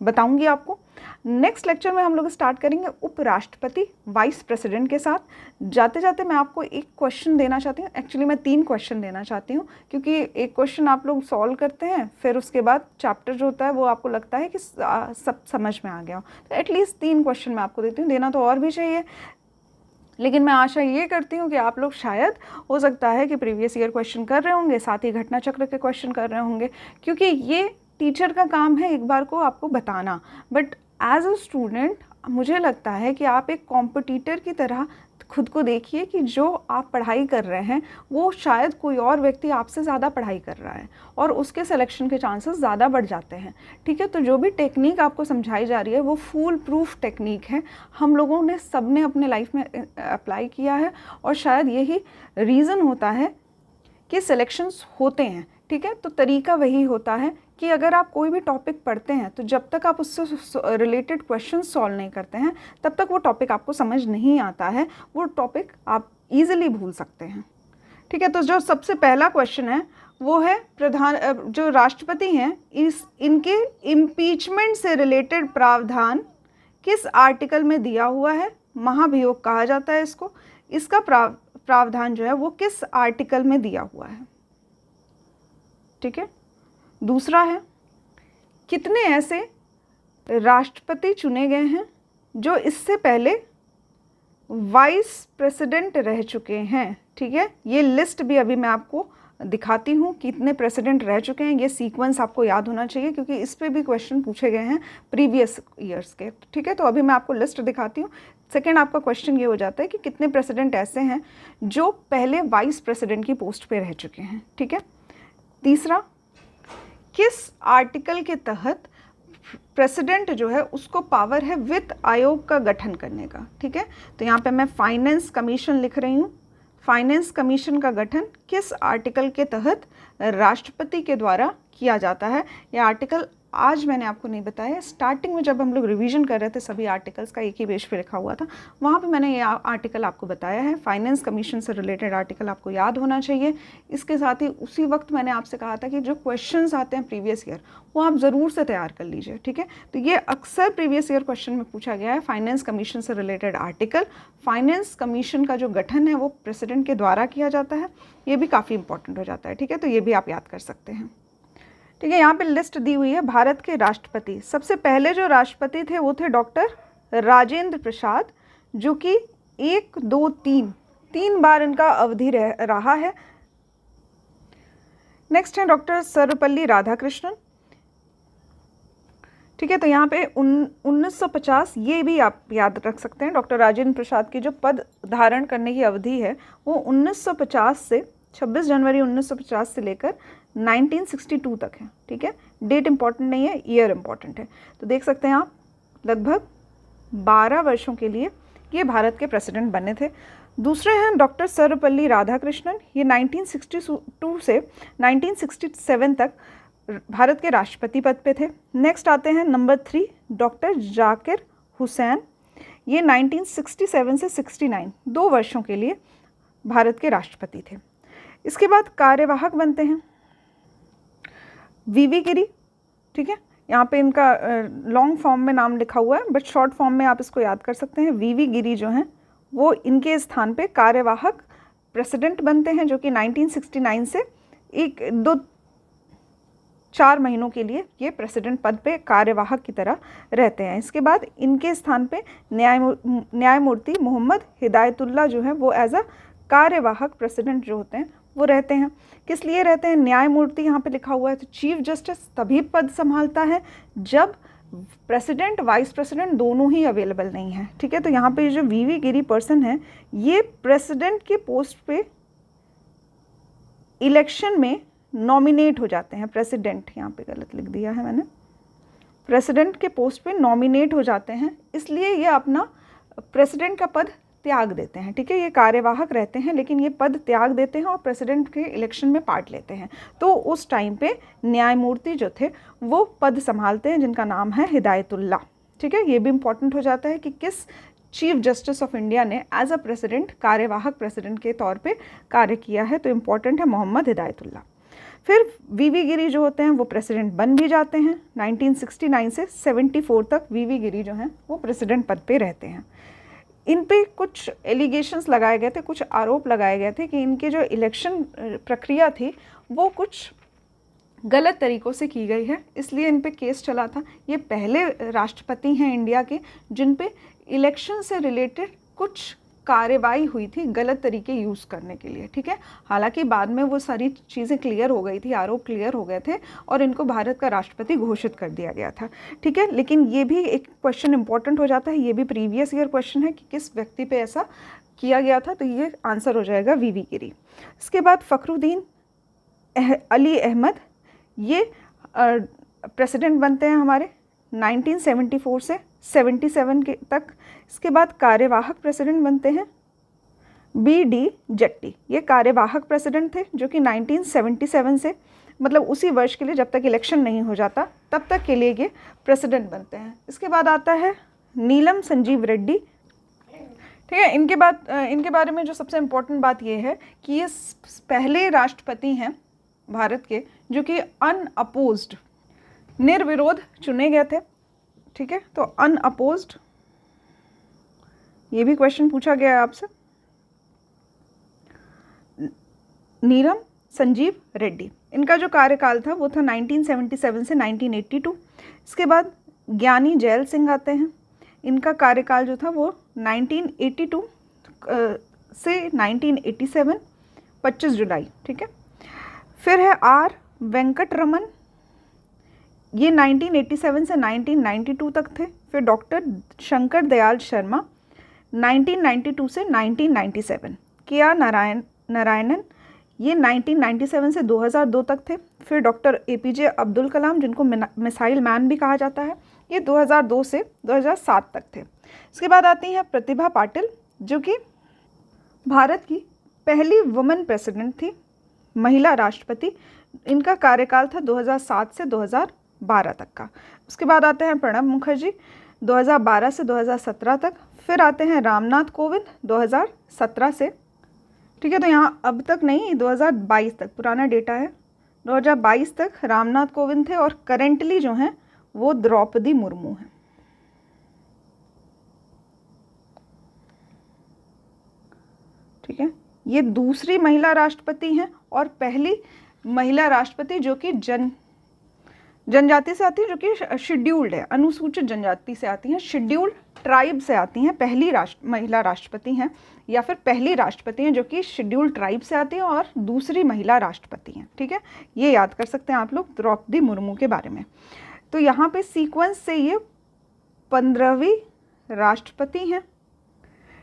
बताऊंगी आपको। नेक्स्ट लेक्चर में हम लोग स्टार्ट करेंगे उपराष्ट्रपति, वाइस प्रेसिडेंट के साथ। जाते जाते मैं आपको एक क्वेश्चन देना चाहती हूँ, एक्चुअली मैं 3 क्वेश्चन देना चाहती हूँ, क्योंकि एक क्वेश्चन आप लोग सॉल्व करते हैं फिर उसके बाद चैप्टर जो होता है वो आपको लगता है कि सब समझ में आ गया हो, तो एटलीस्ट 3 क्वेश्चन मैं आपको देती हूँ। देना तो और भी चाहिए, लेकिन मैं आशा ये करती हूँ कि आप लोग शायद हो सकता है कि प्रीवियस ईयर क्वेश्चन कर रहे होंगे, साथ ही घटना चक्र के क्वेश्चन कर रहे होंगे, क्योंकि ये टीचर का काम है एक बार को आपको बताना, बट एज अ स्टूडेंट मुझे लगता है कि आप एक कॉम्पिटिटर की तरह खुद को देखिए कि जो आप पढ़ाई कर रहे हैं वो शायद कोई और व्यक्ति आपसे ज़्यादा पढ़ाई कर रहा है और उसके सिलेक्शन के चांसेस ज़्यादा बढ़ जाते हैं। ठीक है, तो जो भी टेक्निक आपको समझाई जा रही है वो फूल प्रूफ टेक्निक है, हम लोगों ने सबने अपने लाइफ में अप्लाई किया है और शायद यही रीज़न होता है कि सिलेक्शंस होते हैं। ठीक है, तो तरीका वही होता है कि अगर आप कोई भी टॉपिक पढ़ते हैं तो जब तक आप उससे रिलेटेड क्वेश्चन सॉल्व नहीं करते हैं तब तक वो टॉपिक आपको समझ नहीं आता है, वो टॉपिक आप इजीली भूल सकते हैं। ठीक है, तो जो सबसे पहला क्वेश्चन है वो है जो राष्ट्रपति हैं इनके इम्पीचमेंट से रिलेटेड प्रावधान किस आर्टिकल में दिया हुआ है? महाभियोग कहा जाता है इसको। इसका प्रावधान जो है वो किस आर्टिकल में दिया हुआ है? ठीक है, दूसरा है कितने ऐसे राष्ट्रपति चुने गए हैं जो इससे पहले वाइस प्रेसिडेंट रह चुके हैं? ठीक है, ये लिस्ट भी अभी मैं आपको दिखाती हूँ कितने प्रेसिडेंट रह चुके हैं। ये सीक्वेंस आपको याद होना चाहिए क्योंकि इस पे भी क्वेश्चन पूछे गए हैं प्रीवियस ईयर्स के। ठीक है, तो अभी मैं आपको लिस्ट दिखाती हूँ। सेकेंड आपका क्वेश्चन ये हो जाता है कि कितने प्रेसिडेंट ऐसे हैं जो पहले वाइस प्रेसिडेंट की पोस्ट पे रह चुके हैं। ठीक है, तीसरा किस आर्टिकल के तहत प्रेसिडेंट जो है उसको पावर है वित्त आयोग का गठन करने का? ठीक है, तो यहाँ पे मैं फाइनेंस कमीशन लिख रही हूँ। फाइनेंस कमीशन का गठन किस आर्टिकल के तहत राष्ट्रपति के द्वारा किया जाता है? यह आर्टिकल आज मैंने आपको नहीं बताया, स्टार्टिंग में जब हम लोग रिवीजन कर रहे थे सभी आर्टिकल्स का एक ही पेज पे लिखा हुआ था, वहाँ पे मैंने ये आर्टिकल आपको बताया है। फाइनेंस कमीशन से रिलेटेड आर्टिकल आपको याद होना चाहिए। इसके साथ ही उसी वक्त मैंने आपसे कहा था कि जो क्वेश्चंस आते हैं प्रीवियस ईयर वो आप ज़रूर से तैयार कर लीजिए। ठीक है, तो ये अक्सर प्रीवियस ईयर क्वेश्चन में पूछा गया है, फाइनेंस कमीशन से रिलेटेड आर्टिकल। फाइनेंस कमीशन का जो गठन है वो प्रेसिडेंट के द्वारा किया जाता है, ये भी काफ़ी इंपॉर्टेंट हो जाता है। ठीक है, तो ये भी आप याद कर सकते हैं। ठीक है, यहाँ पे लिस्ट दी हुई है भारत के राष्ट्रपति। सबसे पहले जो राष्ट्रपति थे वो थे डॉक्टर राजेंद्र प्रसाद, जो कि 1, 2, 3 बार इनका अवधि रहा है। नेक्स्ट है डॉक्टर सर्वपल्ली राधाकृष्णन। ठीक है। तो यहाँ पे 1950 ये भी आप याद रख सकते हैं। डॉक्टर राजेंद्र प्रसाद की जो पद धारण करने की अवधि है वो 1950 से 26 जनवरी 1950 से लेकर 1962 तक है। ठीक है, डेट इंपॉर्टेंट नहीं है, ईयर इंपॉर्टेंट है। तो देख सकते हैं आप लगभग 12 वर्षों के लिए ये भारत के प्रेसिडेंट बने थे। दूसरे हैं डॉक्टर सर्वपल्ली राधाकृष्णन, ये 1962 से 1967 तक भारत के राष्ट्रपति पद पे थे। नेक्स्ट आते हैं नंबर 3 डॉक्टर जाकिर हुसैन, ये 1967 से 69 2 वर्षों के लिए भारत के राष्ट्रपति थे। इसके बाद कार्यवाहक बनते हैं वीवी गिरी। ठीक है, यहाँ पे इनका लॉन्ग फॉर्म में नाम लिखा हुआ है बट शॉर्ट फॉर्म में आप इसको याद कर सकते हैं। वीवी गिरी जो हैं वो इनके स्थान पे कार्यवाहक प्रेसिडेंट बनते हैं, जो कि 1969 से 4 महीनों के लिए ये प्रेसिडेंट पद पे कार्यवाहक की तरह रहते हैं। इसके बाद इनके स्थान पे न्यायमूर्ति मोहम्मद हिदायतुल्लाह जो है वो एज अ कार्यवाहक प्रेसिडेंट जो होते हैं वो रहते हैं। किस लिए रहते हैं? न्यायमूर्ति यहाँ पे लिखा हुआ है, तो चीफ जस्टिस तभी पद संभालता है जब प्रेसिडेंट वाइस प्रेसिडेंट दोनों ही अवेलेबल नहीं है। ठीक है, तो यहाँ पे जो वीवी गिरी पर्सन है ये प्रेसिडेंट के पोस्ट पे इलेक्शन में नॉमिनेट हो जाते हैं। प्रेसिडेंट यहाँ पे गलत लिख दिया है मैंने, प्रेसिडेंट के पोस्ट पे नॉमिनेट हो जाते हैं, इसलिए ये अपना प्रेसिडेंट का पद त्याग देते हैं। ठीक है, ये कार्यवाहक रहते हैं लेकिन ये पद त्याग देते हैं और प्रेसिडेंट के इलेक्शन में पार्ट लेते हैं। तो उस टाइम पे न्यायमूर्ति जो थे वो पद संभालते हैं जिनका नाम है हिदायतुल्लाह। ठीक है, ये भी इम्पॉर्टेंट हो जाता है कि किस चीफ जस्टिस ऑफ इंडिया ने एज अ प्रेसिडेंट कार्यवाहक प्रेसिडेंट के तौर पे कार्य किया है, तो इम्पॉर्टेंट है मोहम्मद हिदायतुल्लाह। फिर वीवी गिरी जो होते हैं वो प्रेसिडेंट बन भी जाते हैं। 1969 से 74 तक वीवी गिरी जो हैं वो प्रेसिडेंट पद पे रहते हैं। इन पे कुछ एलिगेशंस लगाए गए थे, कुछ आरोप लगाए गए थे कि इनके जो इलेक्शन प्रक्रिया थी वो कुछ गलत तरीक़ों से की गई है, इसलिए इन पे केस चला था। ये पहले राष्ट्रपति हैं इंडिया के जिन पे इलेक्शन से रिलेटेड कुछ कार्रवाई हुई थी गलत तरीके यूज़ करने के लिए। ठीक है, हालांकि बाद में वो सारी चीज़ें क्लियर हो गई थी, आरोप क्लियर हो गए थे और इनको भारत का राष्ट्रपति घोषित कर दिया गया था। ठीक है, लेकिन ये भी एक क्वेश्चन इंपॉर्टेंट हो जाता है, ये भी प्रीवियस ईयर क्वेश्चन है कि किस व्यक्ति पे ऐसा किया गया था, तो ये आंसर हो जाएगा वीवी गिरी। इसके बाद फ़खरुद्दीन अली अहमद, ये प्रेसिडेंट बनते हैं हमारे 1974 से 77 के तक। इसके बाद कार्यवाहक प्रेसिडेंट बनते हैं BD जट्टी, ये कार्यवाहक प्रेसिडेंट थे जो कि 1977 से मतलब उसी वर्ष के लिए जब तक इलेक्शन नहीं हो जाता तब तक के लिए ये प्रेसिडेंट बनते हैं। इसके बाद आता है नीलम संजीव रेड्डी। ठीक है, इनके बारे में जो सबसे इम्पोर्टेंट बात ये है कि ये पहले राष्ट्रपति हैं भारत के जो कि अनअपोज्ड, निर्विरोध चुने गए थे। ठीक है, तो अनअपोज्ड, ये भी क्वेश्चन पूछा गया है आपसे। नीलम संजीव रेड्डी, इनका जो कार्यकाल था वो था 1977 से 1982। इसके बाद ज्ञानी जैल सिंह आते हैं, इनका कार्यकाल जो था वो 1982 से 1987, 25 जुलाई। ठीक है, फिर है R वेंकट रमन, ये 1987 से 1992 तक थे। फिर डॉक्टर शंकर दयाल शर्मा 1992 से 1997। KR नारायणन, ये 1997 से 2002 तक थे। फिर डॉक्टर APJ अब्दुल कलाम, जिनको मिसाइल मैन भी कहा जाता है, ये 2002 से 2007 तक थे। इसके बाद आती हैं प्रतिभा पाटिल जो कि भारत की पहली वुमेन प्रेसिडेंट थी, महिला राष्ट्रपति। इनका कार्यकाल था 2007 से 2012 तक का। उसके बाद आते हैं प्रणब मुखर्जी 2012 से 2017 तक। फिर आते हैं रामनाथ कोविंद 2017 से। ठीक है, तो यहाँ अब तक नहीं, 2022 तक पुराना डेटा है, 2022 तक रामनाथ कोविंद थे और करेंटली जो हैं वो द्रौपदी मुर्मू हैं। ठीक है, ये दूसरी महिला राष्ट्रपति हैं और पहली महिला राष्ट्रपति जो कि जनजाति से आती है, जो कि शेड्यूल्ड है, अनुसूचित जनजाति से आती हैं, शेड्यूल्ड ट्राइब से आती हैं, पहली महिला राष्ट्रपति हैं, या फिर पहली राष्ट्रपति हैं जो कि शेड्यूल्ड ट्राइब से आती हैं और दूसरी महिला राष्ट्रपति हैं। ठीक है, ये याद कर सकते हैं आप लोग द्रौपदी मुर्मू के बारे में। तो यहाँ पे सीक्वेंस से ये 15वीं राष्ट्रपति हैं।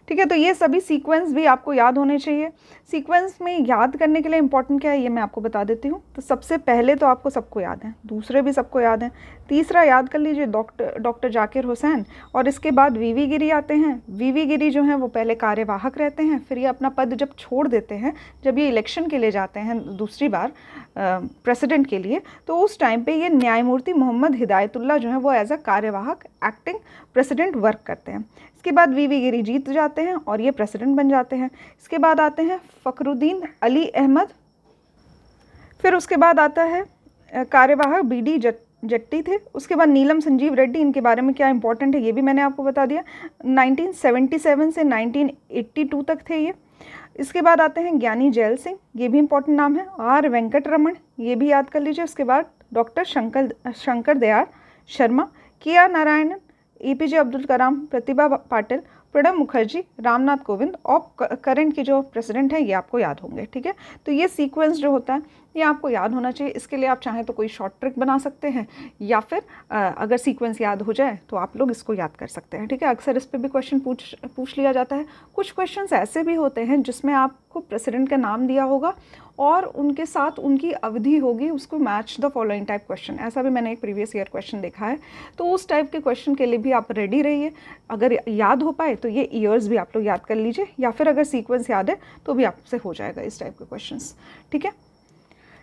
ठीक है, तो ये सभी सीक्वेंस भी आपको याद होने चाहिए। सीक्वेंस में याद करने के लिए इंपॉर्टेंट क्या है ये मैं आपको बता देती हूँ। तो सबसे पहले तो आपको सबको याद है, दूसरे भी सबको याद हैं, तीसरा याद कर लीजिए डॉक्टर जाकिर हुसैन, और इसके बाद वीवी गिरी आते हैं। वीवी गिरी जो हैं वो पहले कार्यवाहक रहते हैं, फिर ये अपना पद जब छोड़ देते हैं, जब ये इलेक्शन के लिए जाते हैं दूसरी बार प्रेसिडेंट के लिए, तो उस टाइम पे ये न्यायमूर्ति मोहम्मद हिदायतुल्लाह जो हैं वो एज अ कार्यवाहक एक्टिंग प्रेसिडेंट वर्क करते हैं। इसके बाद वीवी गिरी जीत जाते हैं और ये प्रेसिडेंट बन जाते हैं। इसके बाद आते हैं फ़खरुद्दीन अली अहमद, फिर उसके बाद आता है कार्यवाहक बीडी जट्टी थे। उसके बाद नीलम संजीव रेड्डी, इनके बारे में क्या इंपॉर्टेंट है ये भी मैंने आपको बता दिया। 1977 से 1982 तक थे ये। इसके बाद आते हैं ज्ञानी जैल सिंह, ये भी इंपॉर्टेंट नाम है। आर वेंकट रमन, ये भी याद कर लीजिए। उसके बाद doctor Shankar Dayal Sharma, K R. Narayanan, APJ Abdul Kalam, Pratibha Patil, Pranab Mukherjee, Ramnath Kovind और करंट के जो प्रेसिडेंट हैं ये आपको याद होंगे। ठीक है, तो ये सीक्वेंस जो होता है ये आपको याद होना चाहिए। इसके लिए आप चाहें तो कोई शॉर्ट ट्रिक बना सकते हैं, या फिर अगर सीक्वेंस याद हो जाए तो आप लोग इसको याद कर सकते हैं। ठीक है, अक्सर इस पर भी क्वेश्चन पूछ लिया जाता है। कुछ क्वेश्चंस ऐसे भी होते हैं जिसमें आपको प्रेसिडेंट का नाम दिया होगा और उनके साथ उनकी अवधि होगी, उसको match the following type question, ऐसा भी मैंने एक प्रीवियस ईयर क्वेश्चन देखा है। तो उस टाइप के क्वेश्चन के लिए भी आप रेडी रहिए। अगर याद हो पाए तो ये ईयर्स भी आप लोग याद कर लीजिए, या फिर अगर सीक्वेंस याद है तो भी आपसे हो जाएगा इस टाइप के क्वेश्चंस। ठीक है,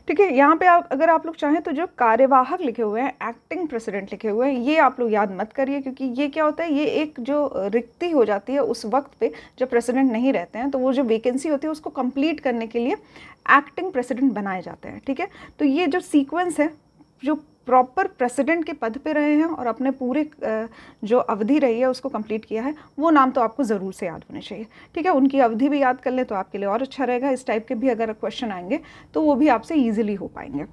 ठीक है, यहाँ पे अगर आप लोग चाहें तो जो कार्यवाहक लिखे हुए हैं, एक्टिंग प्रेसिडेंट लिखे हुए हैं, ये आप लोग याद मत करिए, क्योंकि ये क्या होता है, ये एक जो रिक्ति हो जाती है उस वक्त पे जब प्रेसिडेंट नहीं रहते हैं, तो वो जो वैकेंसी होती है उसको कंप्लीट करने के लिए एक्टिंग प्रेसिडेंट बनाए जाते हैं। ठीक है, तो ये जो सीक्वेंस है, जो प्रॉपर प्रेसिडेंट के पद पे रहे हैं और अपने पूरे जो अवधि रही है उसको कंप्लीट किया है, वो नाम तो आपको ज़रूर से याद होने चाहिए। ठीक है, उनकी अवधि भी याद कर लें तो आपके लिए और अच्छा रहेगा। इस टाइप के भी अगर क्वेश्चन आएंगे तो वो भी आपसे ईजिली हो पाएंगे।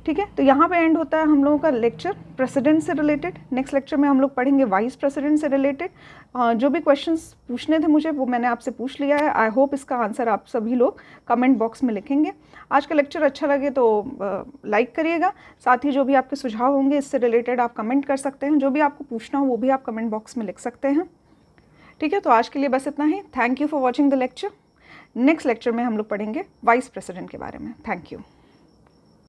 ठीक है, तो यहाँ पे एंड होता है हम लोगों का लेक्चर प्रेसिडेंट से रिलेटेड। नेक्स्ट लेक्चर में हम लोग पढ़ेंगे वाइस प्रेसिडेंट से रिलेटेड। जो भी क्वेश्चंस पूछने थे मुझे वो मैंने आपसे पूछ लिया है। आई होप इसका आंसर आप सभी लोग कमेंट बॉक्स में लिखेंगे। आज का लेक्चर अच्छा लगे तो लाइक करिएगा, साथ ही जो भी आपके सुझाव होंगे इससे रिलेटेड आप कमेंट कर सकते हैं। जो भी आपको पूछना हो वो भी आप कमेंट बॉक्स में लिख सकते हैं। ठीक है, तो आज के लिए बस इतना ही। Thank you for watching the lecture. Next lecture में हम लोग पढ़ेंगे वाइस प्रेसिडेंट के बारे में। Thank you.